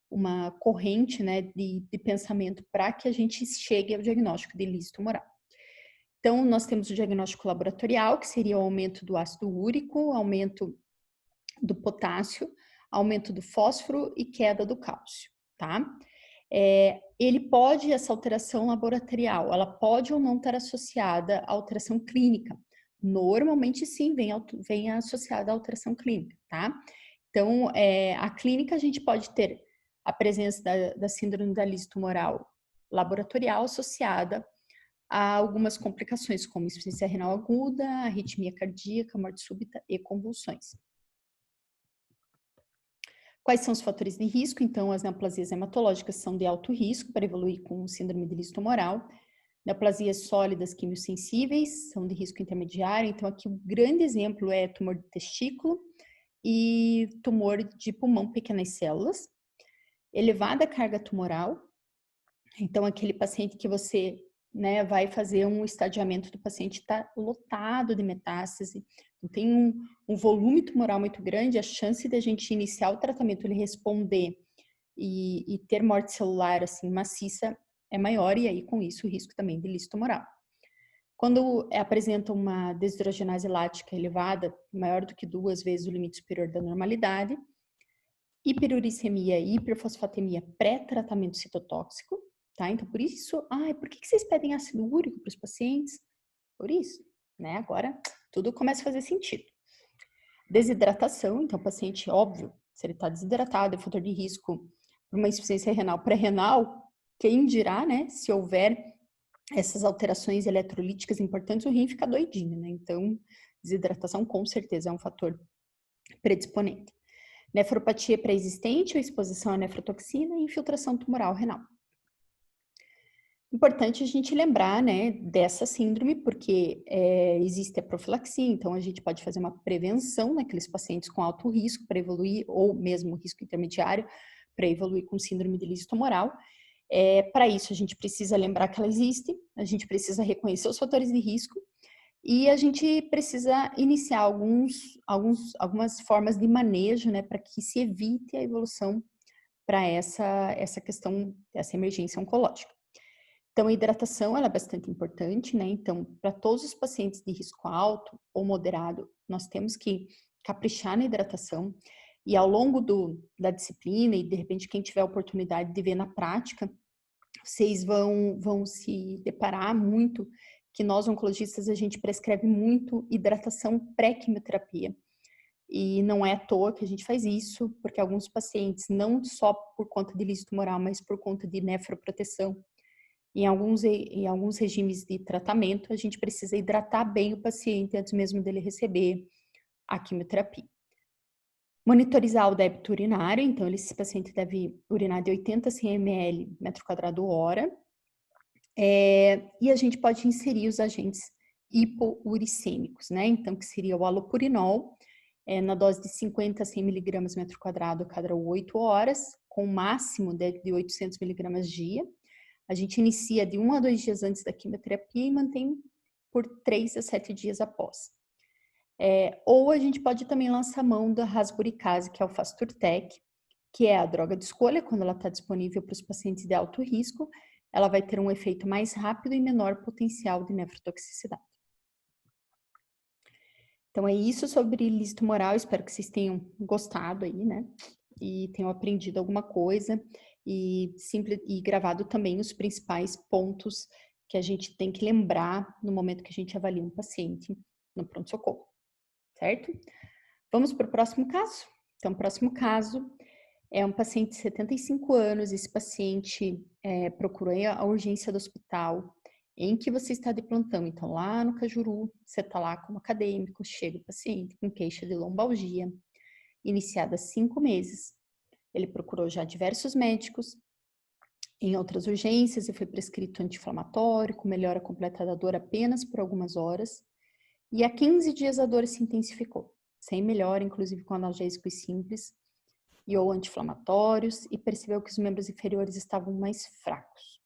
uma corrente, né, de pensamento para que a gente chegue ao diagnóstico de Lise tumoral. Então, nós temos o diagnóstico laboratorial, que seria o aumento do ácido úrico, aumento do potássio, aumento do fósforo e queda do cálcio, tá? Essa alteração laboratorial, ela pode ou não estar associada à alteração clínica. Normalmente, sim, vem associada à alteração clínica, tá? Então, a clínica, a gente pode ter a presença da síndrome da Lise tumoral laboratorial associada a algumas complicações, como insuficiência renal aguda, arritmia cardíaca, morte súbita e convulsões. Quais são os fatores de risco? Então, as neoplasias hematológicas são de alto risco para evoluir com síndrome de Lise tumoral. Neoplasias sólidas quimiosensíveis são de risco intermediário. Então, aqui o grande exemplo é tumor de testículo e tumor de pulmão, pequenas células. Elevada carga tumoral. Então, aquele paciente que você vai fazer um estadiamento do paciente está lotado de metástase, tem um volume tumoral muito grande, a chance de a gente iniciar o tratamento, ele responder e ter morte celular assim maciça é maior, e aí com isso o risco também de Lise tumoral. Quando apresenta uma deshidrogenase lática elevada, maior do que 2 vezes o limite superior da normalidade, hiperuricemia e hiperfosfatemia pré-tratamento citotóxico, tá? Então, por isso, por que vocês pedem ácido úrico para os pacientes? Por isso, né? Agora, tudo começa a fazer sentido. Desidratação, então, o paciente, óbvio, se ele está desidratado, é fator de risco para uma insuficiência renal pré-renal, quem dirá, né? Se houver essas alterações eletrolíticas importantes, o rim fica doidinho, né? Então, desidratação com certeza é um fator predisponente. Nefropatia pré-existente ou exposição à nefrotoxina e infiltração tumoral renal. Importante a gente lembrar, né, dessa síndrome, porque existe a profilaxia, então a gente pode fazer uma prevenção naqueles pacientes com alto risco para evoluir, ou mesmo risco intermediário, para evoluir com síndrome de lícito tumoral. Para isso, a gente precisa lembrar que ela existe, a gente precisa reconhecer os fatores de risco e a gente precisa iniciar algumas formas de manejo, né, para que se evite a evolução para essa questão, essa emergência oncológica. Então, a hidratação ela é bastante importante, né? Então, para todos os pacientes de risco alto ou moderado, nós temos que caprichar na hidratação. E ao longo da disciplina, e de repente, quem tiver a oportunidade de ver na prática, vocês vão se deparar muito que nós, oncologistas, a gente prescreve muito hidratação pré-quimioterapia. E não é à toa que a gente faz isso, porque alguns pacientes, não só por conta de lícito tumoral, mas por conta de nefroproteção, em alguns regimes de tratamento, a gente precisa hidratar bem o paciente antes mesmo dele receber a quimioterapia. Monitorizar o débito urinário, então esse paciente deve urinar de 80 a 100 ml metro quadrado hora. E a gente pode inserir os agentes hipouricêmicos, né? Então, que seria o alopurinol, na dose de 50 a 100 miligramas metro quadrado a cada 8 horas, com o máximo de 800 miligramas dia. A gente inicia de 1 a 2 dias antes da quimioterapia e mantém por 3 a 7 dias após. Ou a gente pode também lançar mão da rasburicase, que é o Fasturtec, que é a droga de escolha, quando ela está disponível para os pacientes de alto risco, ela vai ter um efeito mais rápido e menor potencial de nefrotoxicidade. Então é isso sobre lícito tumoral, espero que vocês tenham gostado aí, né? E tenham aprendido alguma coisa e gravado também os principais pontos que a gente tem que lembrar no momento que a gente avalia um paciente no pronto-socorro, certo? Vamos para o próximo caso? Então, o próximo caso é um paciente de 75 anos, esse paciente procurou a urgência do hospital em que você está de plantão. Então, lá no Cajuru, você está lá como acadêmico, chega o paciente com queixa de lombalgia, iniciada há 5 meses. Ele procurou já diversos médicos, em outras urgências, e foi prescrito anti-inflamatório, com melhora completa da dor apenas por algumas horas. E há 15 dias a dor se intensificou, sem melhora, inclusive com analgésicos simples e ou anti-inflamatórios, e percebeu que os membros inferiores estavam mais fracos.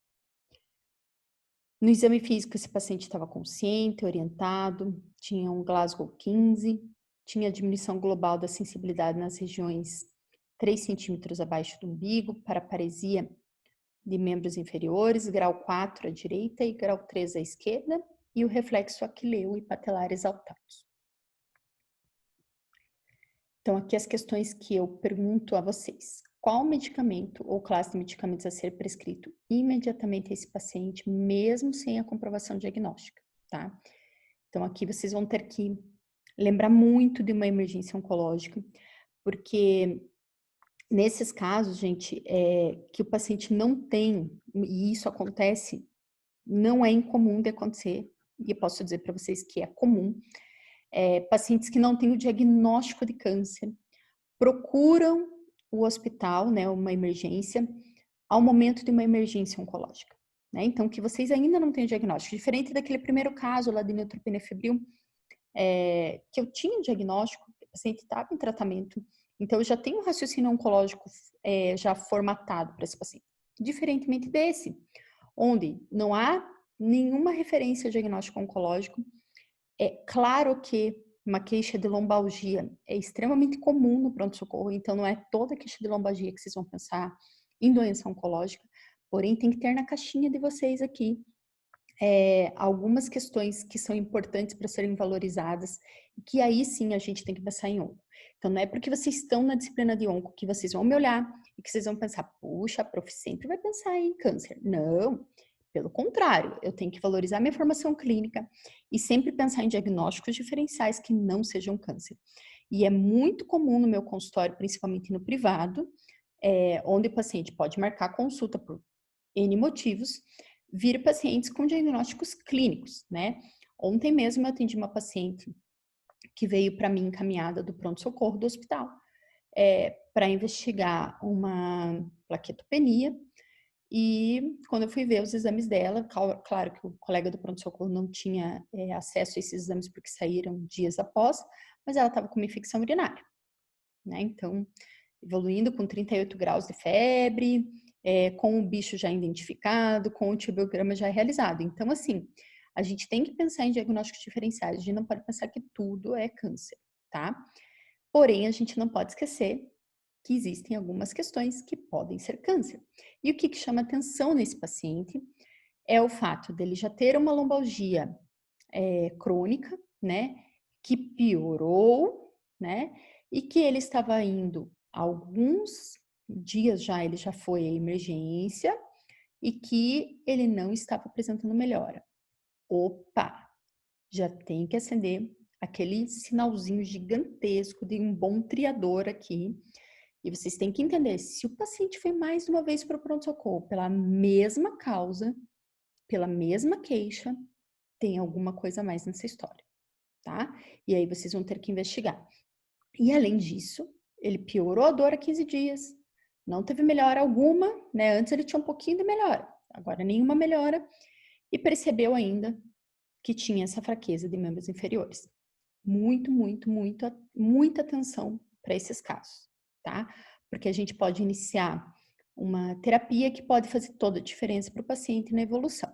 No exame físico, esse paciente estava consciente, orientado, tinha um Glasgow 15, tinha diminuição global da sensibilidade nas regiões 3 centímetros abaixo do umbigo, paraparesia de membros inferiores, grau 4 à direita e grau 3 à esquerda, e o reflexo aquileu e patelar exaltados. Então, aqui as questões que eu pergunto a vocês. Qual medicamento ou classe de medicamentos a ser prescrito imediatamente a esse paciente, mesmo sem a comprovação diagnóstica, tá? Então, aqui vocês vão ter que lembrar muito de uma emergência oncológica, porque nesses casos, gente, que o paciente não tem, e isso acontece, não é incomum de acontecer, e eu posso dizer para vocês que é comum, pacientes que não têm o diagnóstico de câncer procuram o hospital, né, uma emergência, ao momento de uma emergência oncológica, né? Então, que vocês ainda não têm o diagnóstico, diferente daquele primeiro caso lá de neutropenia febril, que eu tinha o diagnóstico, o paciente estava em tratamento, então eu já tenho um raciocínio oncológico já formatado para esse paciente. Diferentemente desse, onde não há nenhuma referência ao diagnóstico oncológico, é claro que uma queixa de lombalgia é extremamente comum no pronto-socorro, então não é toda queixa de lombalgia que vocês vão pensar em doença oncológica, porém tem que ter na caixinha de vocês aqui algumas questões que são importantes para serem valorizadas, que aí sim a gente tem que pensar em onco. Então não é porque vocês estão na disciplina de onco que vocês vão me olhar e que vocês vão pensar, puxa, a prof sempre vai pensar em câncer. Não, pelo contrário, eu tenho que valorizar minha formação clínica e sempre pensar em diagnósticos diferenciais que não sejam câncer. E é muito comum no meu consultório, principalmente no privado, onde o paciente pode marcar consulta por N motivos, vir pacientes com diagnósticos clínicos, né? Ontem mesmo eu atendi uma paciente que veio para mim encaminhada do pronto-socorro do hospital para investigar uma plaquetopenia E quando eu fui ver os exames dela, claro que o colega do pronto-socorro não tinha acesso a esses exames porque saíram dias após, mas ela estava com uma infecção urinária, né? Então, evoluindo com 38 graus de febre, com o bicho já identificado, com o tibiograma já realizado. Então, assim, a gente tem que pensar em diagnósticos diferenciais, a gente não pode pensar que tudo é câncer, tá? Porém, a gente não pode esquecer que existem algumas questões que podem ser câncer. E o que chama atenção nesse paciente é o fato dele já ter uma lombalgia crônica, né, que piorou, né, e que ele estava indo alguns dias já, ele já foi à emergência e que ele não estava apresentando melhora. Opa, já tem que acender aquele sinalzinho gigantesco de um bom triador aqui. E vocês têm que entender, se o paciente foi mais uma vez para o pronto-socorro pela mesma causa, pela mesma queixa, tem alguma coisa a mais nessa história, tá? E aí vocês vão ter que investigar. E além disso, ele piorou a dor há 15 dias, não teve melhora alguma, né? Antes ele tinha um pouquinho de melhora, agora nenhuma melhora, e percebeu ainda que tinha essa fraqueza de membros inferiores. Muita atenção para esses casos, tá? Porque a gente pode iniciar uma terapia que pode fazer toda a diferença para o paciente na evolução.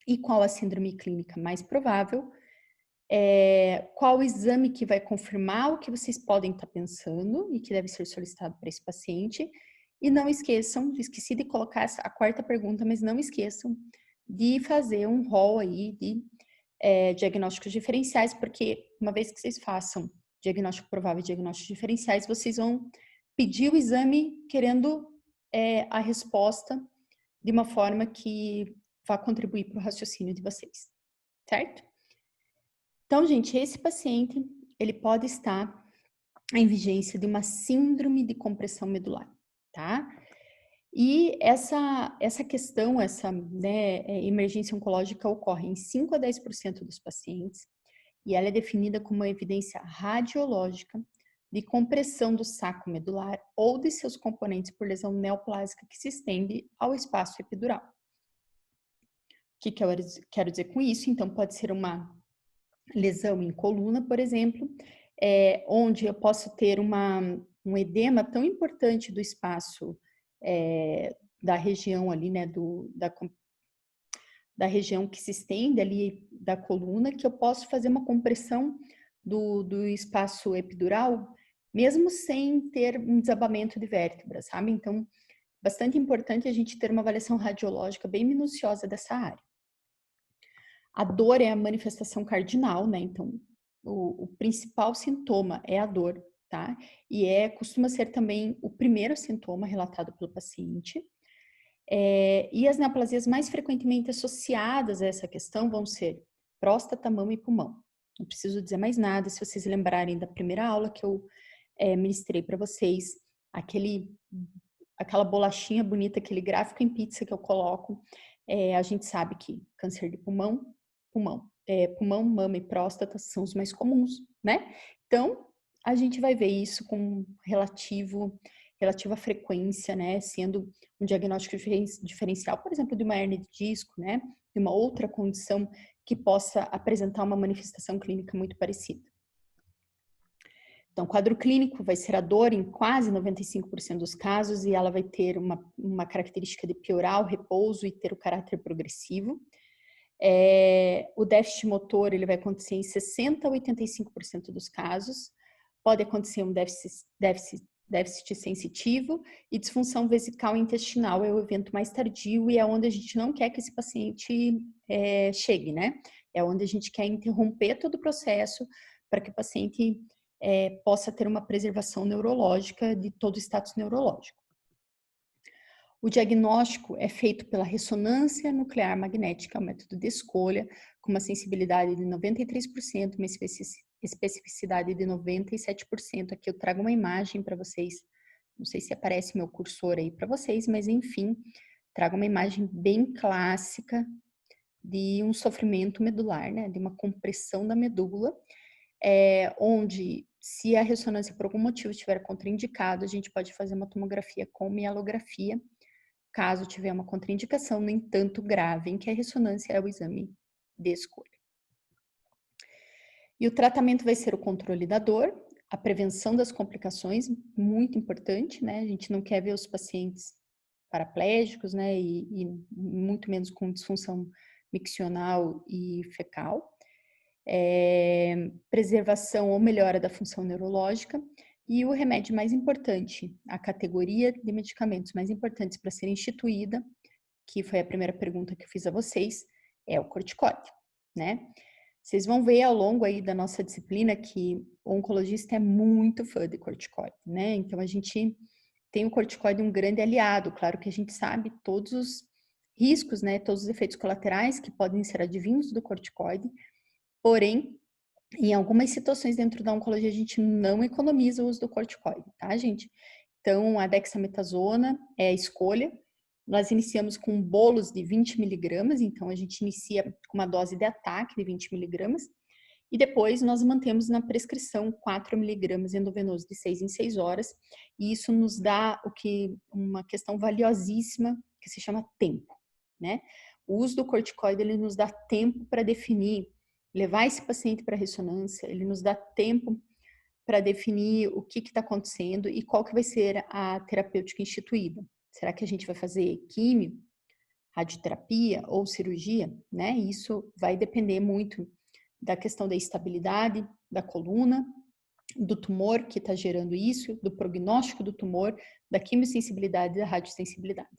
E qual a síndrome clínica mais provável? Qual o exame que vai confirmar o que vocês podem estar pensando e que deve ser solicitado para esse paciente? E não esqueçam, esqueci de colocar a quarta pergunta, mas não esqueçam de fazer um rol aí de diagnósticos diferenciais, porque uma vez que vocês façam diagnóstico provável e diagnósticos diferenciais, vocês vão pedir o exame querendo a resposta de uma forma que vá contribuir para o raciocínio de vocês, certo? Então, gente, esse paciente, ele pode estar em vigência de uma síndrome de compressão medular, tá? E essa questão, emergência oncológica ocorre em 5 a 10% dos pacientes e ela é definida como uma evidência radiológica de compressão do saco medular ou de seus componentes por lesão neoplásica que se estende ao espaço epidural. O que eu quero dizer com isso? Então, pode ser uma lesão em coluna, por exemplo, onde eu posso ter um edema tão importante do espaço da região ali, né, da região que se estende ali da coluna, que eu posso fazer uma compressão do espaço epidural, mesmo sem ter um desabamento de vértebras, sabe? Então, bastante importante a gente ter uma avaliação radiológica bem minuciosa dessa área. A dor é a manifestação cardinal, né? Então, o principal sintoma é a dor, tá? E costuma ser também o primeiro sintoma relatado pelo paciente. E as neoplasias mais frequentemente associadas a essa questão vão ser próstata, mama e pulmão. Não preciso dizer mais nada, se vocês lembrarem da primeira aula que eu ministrei para vocês, aquela bolachinha bonita, aquele gráfico em pizza que eu coloco, a gente sabe que câncer de pulmão, mama e próstata são os mais comuns, né? Então, a gente vai ver isso com relativa frequência, né? Sendo um diagnóstico diferencial, por exemplo, de uma hérnia de disco, né? De uma outra condição que possa apresentar uma manifestação clínica muito parecida. Então, o quadro clínico vai ser a dor em quase 95% dos casos e ela vai ter uma característica de piorar o repouso e ter o caráter progressivo. O déficit motor ele vai acontecer em 60% a 85% dos casos. Pode acontecer um déficit sensitivo e disfunção vesical intestinal é o evento mais tardio e é onde a gente não quer que esse paciente chegue, né? É onde a gente quer interromper todo o processo para que o paciente possa ter uma preservação neurológica de todo o status neurológico. O diagnóstico é feito pela ressonância nuclear magnética, é um método de escolha, com uma sensibilidade de 93%, uma especificidade de 97%. Aqui eu trago uma imagem para vocês, não sei se aparece meu cursor aí para vocês, mas enfim, trago uma imagem bem clássica de um sofrimento medular, né, de uma compressão da medula, onde se a ressonância por algum motivo estiver contraindicado, a gente pode fazer uma tomografia com mielografia, caso tiver uma contraindicação, no entanto, grave, em que a ressonância é o exame de escolha. E o tratamento vai ser o controle da dor, a prevenção das complicações, muito importante, né? A gente não quer ver os pacientes paraplégicos, né? E muito menos com disfunção miccional e fecal. Preservação ou melhora da função neurológica. E o remédio mais importante, a categoria de medicamentos mais importantes para ser instituída, que foi a primeira pergunta que eu fiz a vocês, é o corticoide, né? Vocês vão ver ao longo aí da nossa disciplina que o oncologista é muito fã de corticoide, né? Então, a gente tem o corticoide um grande aliado. Claro que a gente sabe todos os riscos, né? Todos os efeitos colaterais que podem ser advindos do corticoide. Porém, em algumas situações dentro da oncologia, a gente não economiza o uso do corticoide, tá, gente? Então, a dexametasona é a escolha. Nós iniciamos com bolos de 20 miligramas, então a gente inicia com uma dose de ataque de 20 miligramas, e depois nós mantemos na prescrição 4 miligramas endovenoso de 6 em 6 horas, e isso nos dá uma questão valiosíssima, que se chama tempo, né? O uso do corticoide, ele nos dá tempo para definir, levar esse paciente para ressonância, ele nos dá tempo para definir o que está acontecendo e qual que vai ser a terapêutica instituída. Será que a gente vai fazer químio, radioterapia ou cirurgia, né? Isso vai depender muito da questão da estabilidade da coluna, do tumor que está gerando isso, do prognóstico do tumor, da quimiosensibilidade e da radiosensibilidade,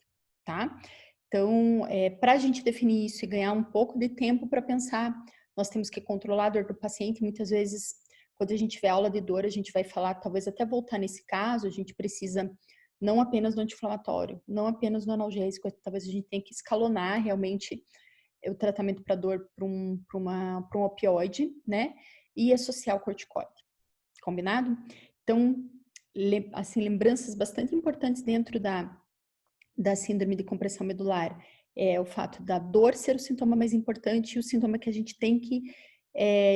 tá? Então, para a gente definir isso e ganhar um pouco de tempo para pensar, nós temos que controlar a dor do paciente. Muitas vezes, quando a gente tiver aula de dor, a gente vai falar, talvez até voltar nesse caso, a gente precisa não apenas do anti-inflamatório, não apenas do analgésico, talvez a gente tenha que escalonar realmente o tratamento para dor para um opioide, né? E associar o corticoide. Combinado? Então, assim, lembranças bastante importantes dentro da síndrome de compressão medular é o fato da dor ser o sintoma mais importante e o sintoma que a gente tem que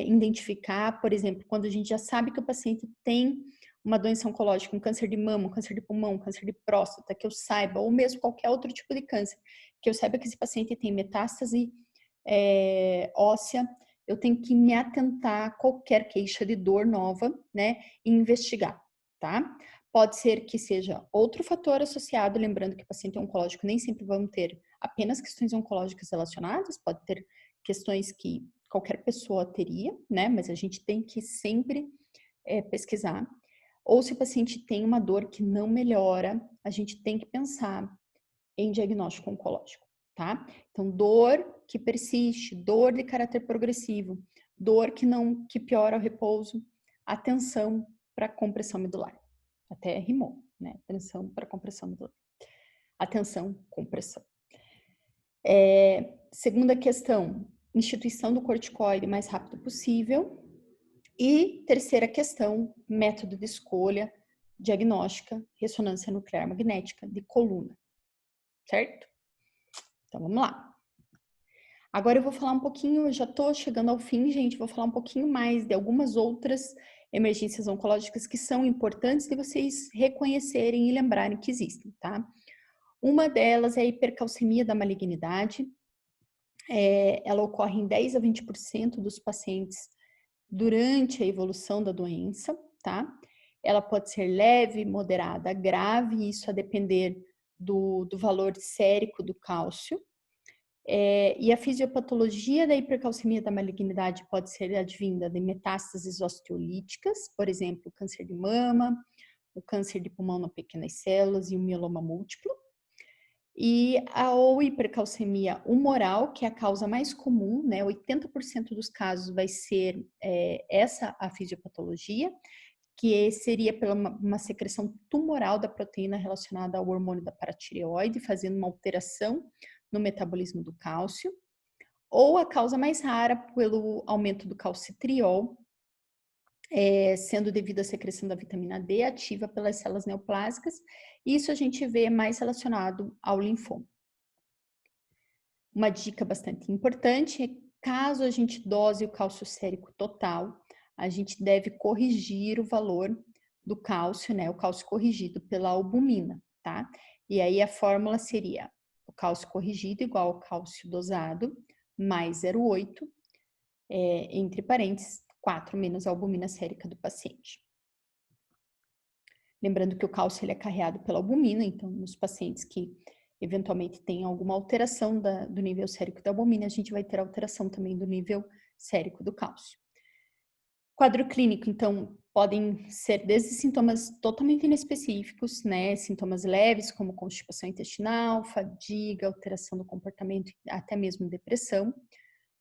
identificar, por exemplo, quando a gente já sabe que o paciente tem uma doença oncológica, um câncer de mama, um câncer de pulmão, um câncer de próstata, que eu saiba, ou mesmo qualquer outro tipo de câncer, que eu saiba que esse paciente tem metástase óssea, eu tenho que me atentar a qualquer queixa de dor nova, né, e investigar, tá? Pode ser que seja outro fator associado, lembrando que o paciente oncológico nem sempre vão ter apenas questões oncológicas relacionadas, pode ter questões que qualquer pessoa teria, né? Mas a gente tem que sempre pesquisar. Ou se o paciente tem uma dor que não melhora, a gente tem que pensar em diagnóstico oncológico, tá? Então, dor que persiste, dor de caráter progressivo, dor que piora o repouso, atenção para compressão medular. Até rimou, né? Atenção para compressão medular. Atenção, compressão. Segunda questão, instituição do corticoide o mais rápido possível. E terceira questão, método de escolha, diagnóstica, ressonância nuclear magnética de coluna, certo? Então, vamos lá. Agora eu vou falar um pouquinho, eu já estou chegando ao fim, gente, vou falar um pouquinho mais de algumas outras emergências oncológicas que são importantes de vocês reconhecerem e lembrarem que existem, tá? Uma delas é a hipercalcemia da malignidade. Ela ocorre em 10 a 20% dos pacientes durante a evolução da doença, tá? Ela pode ser leve, moderada, grave, isso a depender do valor sérico do cálcio. E a fisiopatologia da hipercalcemia da malignidade pode ser advinda de metástases osteolíticas, por exemplo, câncer de mama, o câncer de pulmão nas pequenas células e o mieloma múltiplo. E a hipercalcemia humoral, que é a causa mais comum, né? 80% dos casos vai ser essa a fisiopatologia, que seria pela uma secreção tumoral da proteína relacionada ao hormônio da paratireoide, fazendo uma alteração no metabolismo do cálcio, ou a causa mais rara pelo aumento do calcitriol, sendo devido à secreção da vitamina D ativa pelas células neoplásicas. Isso a gente vê mais relacionado ao linfoma. Uma dica bastante importante é, caso a gente dose o cálcio sérico total, a gente deve corrigir o valor do cálcio, né, o cálcio corrigido pela albumina, tá? E aí a fórmula seria o cálcio corrigido igual ao cálcio dosado, mais 0,8, entre parênteses, 4 menos a albumina sérica do paciente. Lembrando que o cálcio ele é carreado pela albumina, então nos pacientes que eventualmente têm alguma alteração do nível sérico da albumina, a gente vai ter alteração também do nível sérico do cálcio. Quadro clínico, então, podem ser desde sintomas totalmente inespecíficos, né? Sintomas leves, como constipação intestinal, fadiga, alteração do comportamento, até mesmo depressão.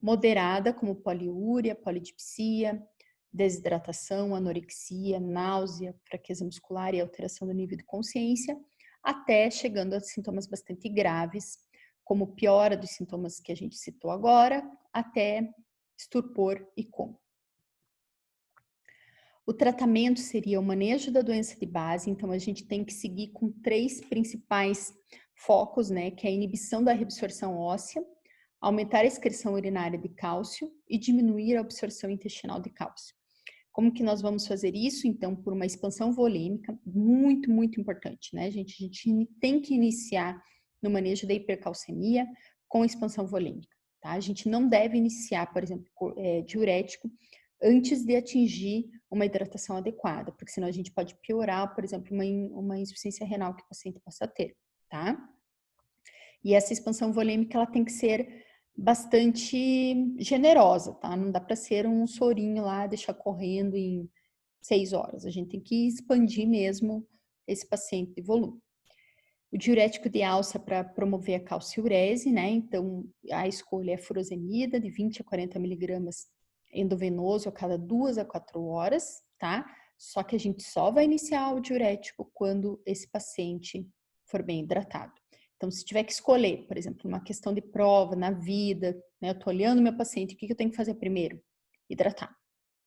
Moderada, como poliúria, polidipsia, desidratação, anorexia, náusea, fraqueza muscular e alteração do nível de consciência, até chegando a sintomas bastante graves, como piora dos sintomas que a gente citou agora, até estupor e coma. O tratamento seria o manejo da doença de base, então a gente tem que seguir com 3 principais focos, né, que é a inibição da reabsorção óssea, aumentar a excreção urinária de cálcio e diminuir a absorção intestinal de cálcio. Como que nós vamos fazer isso? Então, por uma expansão volêmica, muito, muito importante, né, gente? A gente tem que iniciar no manejo da hipercalcemia com expansão volêmica, tá? A gente não deve iniciar, por exemplo, diurético antes de atingir uma hidratação adequada, porque senão a gente pode piorar, por exemplo, uma insuficiência renal que o paciente possa ter, tá? E essa expansão volêmica, ela tem que ser bastante generosa, tá? Não dá para ser um sorinho lá, deixar correndo em 6 horas. A gente tem que expandir mesmo esse paciente de volume. O diurético de alça para promover a calciurese, né? Então, a escolha é furosemida, de 20 a 40 miligramas endovenoso a cada 2 a 4 horas, tá? Só que a gente só vai iniciar o diurético quando esse paciente for bem hidratado. Então, se tiver que escolher, por exemplo, uma questão de prova na vida, né? Eu tô olhando meu paciente, o que eu tenho que fazer primeiro? Hidratar,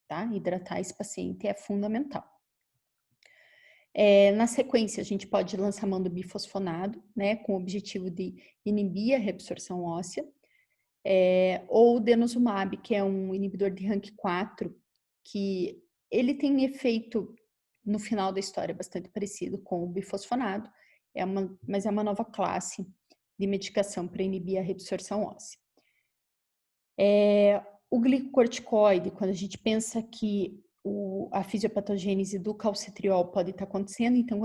tá? Hidratar esse paciente é fundamental. Na sequência, a gente pode lançar mão do bifosfonado, né? Com o objetivo de inibir a reabsorção óssea. Ou o denosumab, que é um inibidor de RANK4, que ele tem efeito no final da história bastante parecido com o bifosfonado, mas é uma nova classe de medicação para inibir a reabsorção óssea. O glicocorticoide, quando a gente pensa que a fisiopatogênese do calcitriol pode estar acontecendo, então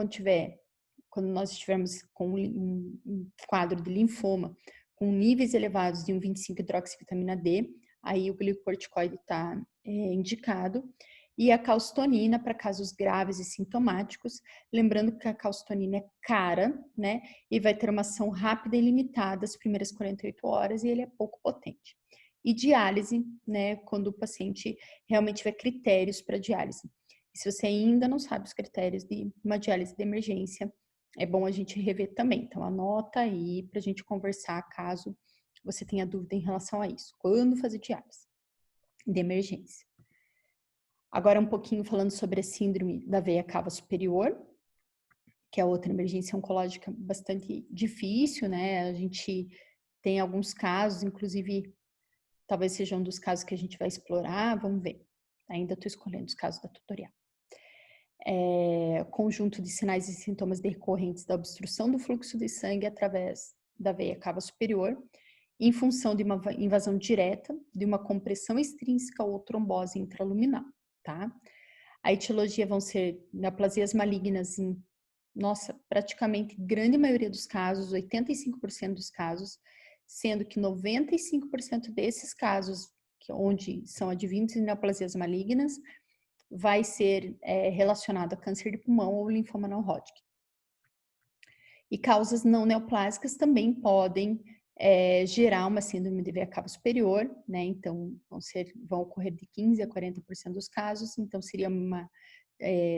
quando nós estivermos com um quadro de linfoma com níveis elevados de 1,25-hidroxivitamina D, aí o glicocorticoide está indicado, e a calcitonina para casos graves e sintomáticos, lembrando que a calcitonina é cara, né, e vai ter uma ação rápida e limitada as primeiras 48 horas, e ele é pouco potente. E diálise, né, quando o paciente realmente tiver critérios para diálise. E se você ainda não sabe os critérios de uma diálise de emergência, é bom a gente rever também. Então, anota aí para a gente conversar caso você tenha dúvida em relação a isso. Quando fazer diálise de emergência. Agora, um pouquinho falando sobre a síndrome da veia cava superior, que é outra emergência oncológica bastante difícil, né? A gente tem alguns casos, inclusive, talvez seja um dos casos que a gente vai explorar, vamos ver. Ainda estou escolhendo os casos da tutorial. Conjunto de sinais e sintomas decorrentes da obstrução do fluxo de sangue através da veia cava superior, em função de uma invasão direta, de uma compressão extrínseca ou trombose intraluminal, tá? A etiologia vão ser neoplasias malignas em, praticamente grande maioria dos casos, 85% dos casos, sendo que 95% desses casos, onde são advindos de neoplasias malignas, vai ser relacionado a câncer de pulmão ou linfoma não Hodgkin. E causas não neoplásicas também podem gerar uma síndrome de veia cava superior, né? Então, vão ocorrer de 15% a 40% dos casos, então seria uma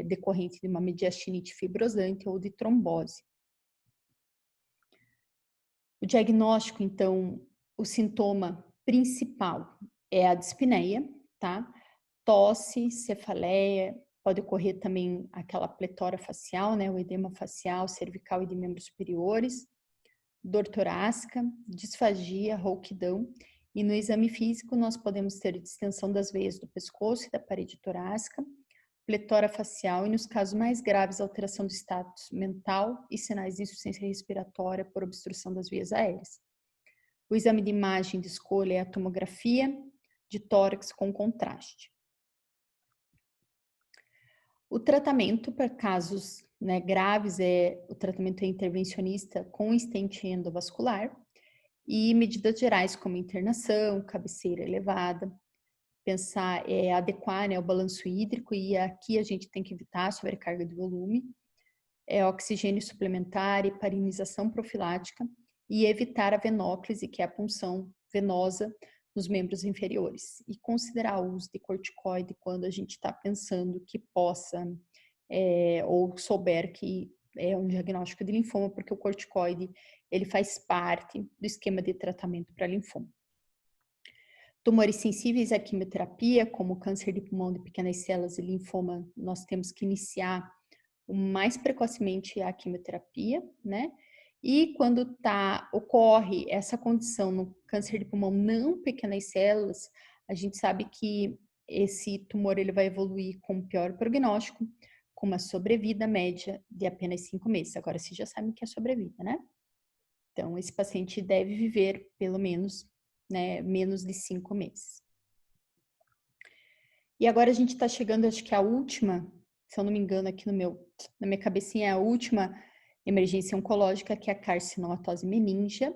decorrente de uma mediastinite fibrosante ou de trombose. O diagnóstico, então, o sintoma principal é a dispneia, tá? Tosse, cefaleia, pode ocorrer também aquela pletora facial, né? O edema facial, cervical e de membros superiores, dor torácica, disfagia, rouquidão. E no exame físico nós podemos ter distensão das veias do pescoço e da parede torácica, pletora facial e, nos casos mais graves, alteração do status mental e sinais de insuficiência respiratória por obstrução das vias aéreas. O exame de imagem de escolha é a tomografia de tórax com contraste. O tratamento para casos graves o tratamento é intervencionista com stent endovascular e medidas gerais como internação, cabeceira elevada, pensar adequar o balanço hídrico, e aqui a gente tem que evitar a sobrecarga de volume, oxigênio suplementar, heparinização profilática e evitar a venóclise, que é a punção venosa nos membros inferiores, e considerar o uso de corticoide quando a gente está pensando que possa ou souber que é um diagnóstico de linfoma, porque o corticoide ele faz parte do esquema de tratamento para linfoma. Tumores sensíveis à quimioterapia, como câncer de pulmão de pequenas células e linfoma, nós temos que iniciar o mais precocemente a quimioterapia, né? E quando ocorre essa condição no câncer de pulmão não pequenas células, a gente sabe que esse tumor ele vai evoluir com pior prognóstico, com uma sobrevida média de apenas 5 meses. Agora, vocês já sabem o que é sobrevida, né? Então, esse paciente deve viver pelo menos menos de 5 meses. E agora a gente está chegando, acho que a última, se eu não me engano, aqui na minha cabecinha, é a última emergência oncológica, que é a carcinomatose meningea.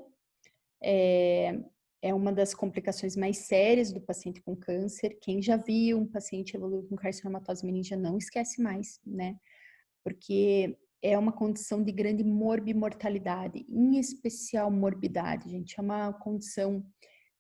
É uma das complicações mais sérias do paciente com câncer. Quem já viu um paciente evoluir com carcinomatose meningea não esquece mais, né? Porque é uma condição de grande morbimortalidade, em especial morbidade, gente. É uma condição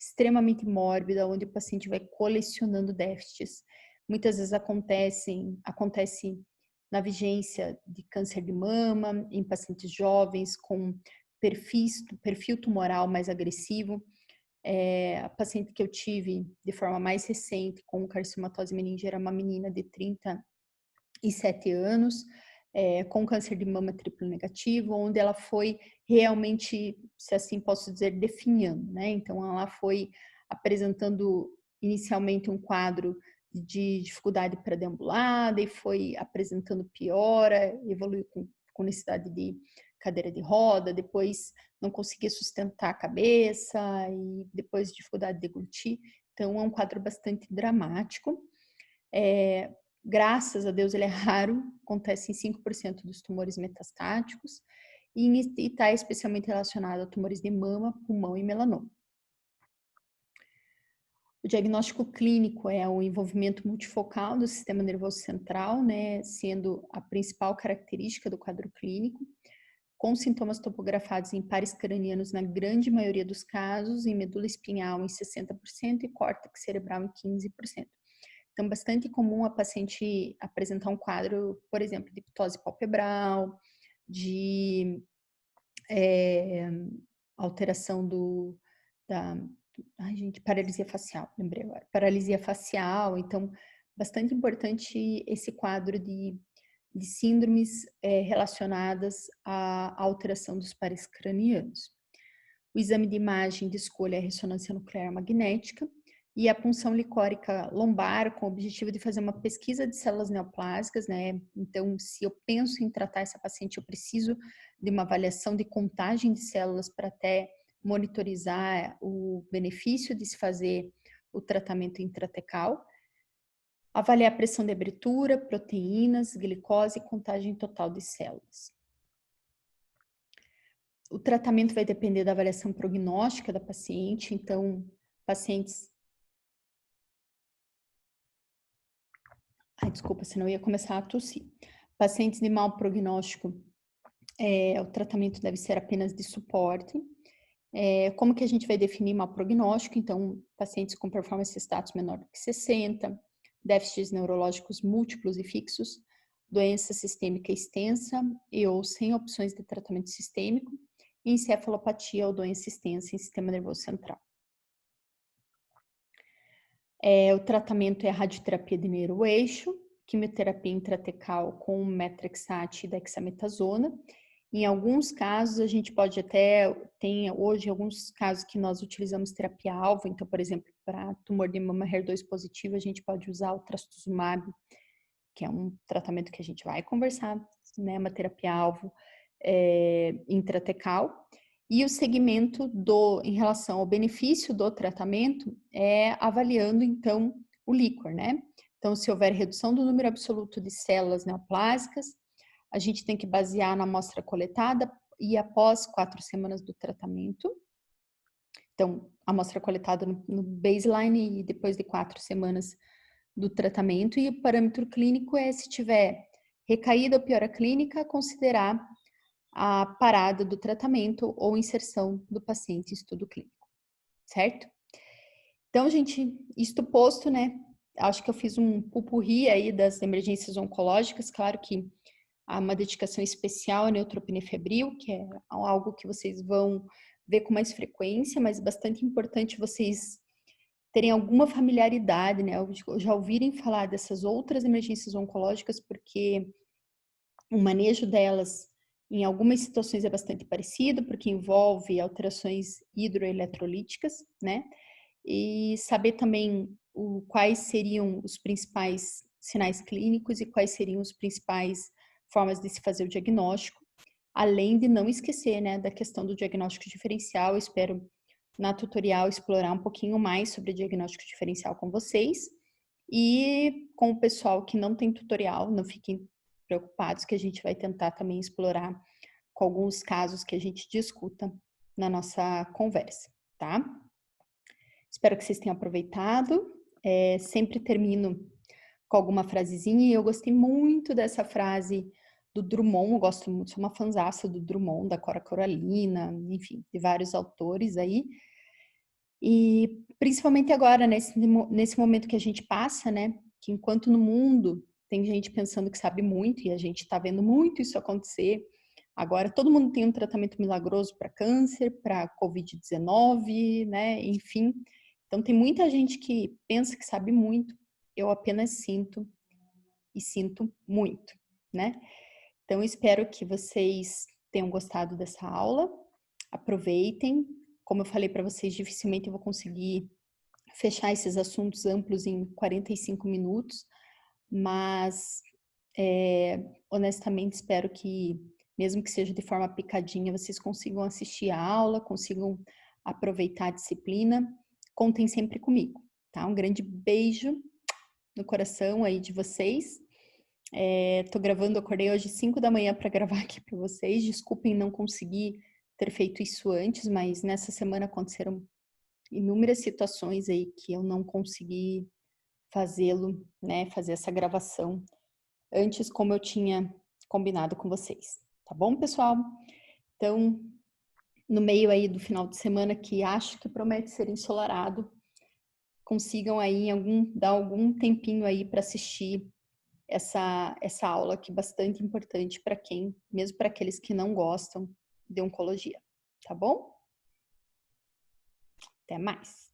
extremamente mórbida, onde o paciente vai colecionando déficits. Muitas vezes acontece na vigência de câncer de mama, em pacientes jovens com perfil tumoral mais agressivo. A paciente que eu tive de forma mais recente com carcinomatose meningea era uma menina de 37 anos, com câncer de mama triplo negativo, onde ela foi realmente, se assim posso dizer, definhando, né? Então, ela foi apresentando inicialmente um quadro de dificuldade para deambular, e foi apresentando piora, evoluiu com necessidade de cadeira de roda, depois não conseguia sustentar a cabeça, e depois dificuldade de deglutir. Então, é um quadro bastante dramático. Graças a Deus ele é raro, acontece em 5% dos tumores metastáticos e está especialmente relacionado a tumores de mama, pulmão e melanoma. O diagnóstico clínico é o envolvimento multifocal do sistema nervoso central, né, sendo a principal característica do quadro clínico, com sintomas topografados em pares cranianos na grande maioria dos casos, em medula espinhal em 60% e córtex cerebral em 15%. Então, bastante comum a paciente apresentar um quadro, por exemplo, de ptose palpebral, de alteração paralisia facial, lembrei agora, paralisia facial. Então, bastante importante esse quadro de síndromes relacionadas à alteração dos pares cranianos. O exame de imagem de escolha é a ressonância nuclear magnética e a punção licórica lombar, com o objetivo de fazer uma pesquisa de células neoplásicas, né? Então, se eu penso em tratar essa paciente, eu preciso de uma avaliação de contagem de células para até monitorizar o benefício de se fazer o tratamento intratecal. Avaliar a pressão de abertura, proteínas, glicose e contagem total de células. O tratamento vai depender da avaliação prognóstica da paciente, então, pacientes... desculpa, senão eu ia começar a tossir. Pacientes de mau prognóstico, o tratamento deve ser apenas de suporte. Como que a gente vai definir mau prognóstico? Então, pacientes com performance status menor do que 60, déficits neurológicos múltiplos e fixos, doença sistêmica extensa e ou sem opções de tratamento sistêmico, e encefalopatia ou doença extensa em sistema nervoso central. O tratamento é a radioterapia de neuroeixo, quimioterapia intratecal com metrexate e dexametasona. Em alguns casos, a gente pode tem hoje alguns casos que nós utilizamos terapia-alvo. Então, por exemplo, para tumor de mama HER2 positivo, a gente pode usar o trastuzumab, que é um tratamento que a gente vai conversar, né, uma terapia-alvo intratecal. E o segmento em relação ao benefício do tratamento é avaliando, então, o líquor, né? Então, se houver redução do número absoluto de células neoplásicas, a gente tem que basear na amostra coletada e após 4 semanas do tratamento. Então, amostra coletada no baseline e depois de 4 semanas do tratamento. E o parâmetro clínico é se tiver recaída ou piora clínica, considerar a parada do tratamento ou inserção do paciente em estudo clínico, certo? Então, gente, isto posto, né? Acho que eu fiz um pupurri aí das emergências oncológicas. Claro que há uma dedicação especial à neutropenia febril, que é algo que vocês vão ver com mais frequência, mas bastante importante vocês terem alguma familiaridade, né? Já ouvirem falar dessas outras emergências oncológicas, porque o manejo delas em algumas situações é bastante parecido, porque envolve alterações hidroeletrolíticas, né? E saber também quais seriam os principais sinais clínicos e quais seriam as principais formas de se fazer o diagnóstico, além de não esquecer, né, da questão do diagnóstico diferencial. Eu espero na tutorial explorar um pouquinho mais sobre diagnóstico diferencial com vocês. E com o pessoal que não tem tutorial, não fiquem preocupados, que a gente vai tentar também explorar com alguns casos que a gente discuta na nossa conversa, tá? Espero que vocês tenham aproveitado. Sempre termino com alguma frasezinha e eu gostei muito dessa frase do Drummond. Eu gosto muito, sou uma fanzaça do Drummond, da Cora Coralina, enfim, de vários autores aí. E principalmente agora, nesse momento que a gente passa, né? Que enquanto no mundo tem gente pensando que sabe muito, e a gente está vendo muito isso acontecer. Agora todo mundo tem um tratamento milagroso para câncer, para Covid-19, né? Enfim. Então tem muita gente que pensa que sabe muito. Eu apenas sinto e sinto muito, né? Então espero que vocês tenham gostado dessa aula. Aproveitem. Como eu falei para vocês, dificilmente eu vou conseguir fechar esses assuntos amplos em 45 minutos, mas honestamente espero que, mesmo que seja de forma picadinha, vocês consigam assistir a aula, consigam aproveitar a disciplina. Contem sempre comigo, tá? Um grande beijo no coração aí de vocês. Tô gravando, acordei hoje 5 da manhã para gravar aqui para vocês. Desculpem não conseguir ter feito isso antes, mas nessa semana aconteceram inúmeras situações aí que eu não consegui fazê-lo, né, fazer essa gravação antes como eu tinha combinado com vocês. Tá bom, pessoal? Então, no meio aí do final de semana, que acho que promete ser ensolarado, consigam aí dar algum tempinho aí para assistir essa aula aqui bastante importante para quem, mesmo para aqueles que não gostam de oncologia, tá bom? Até mais!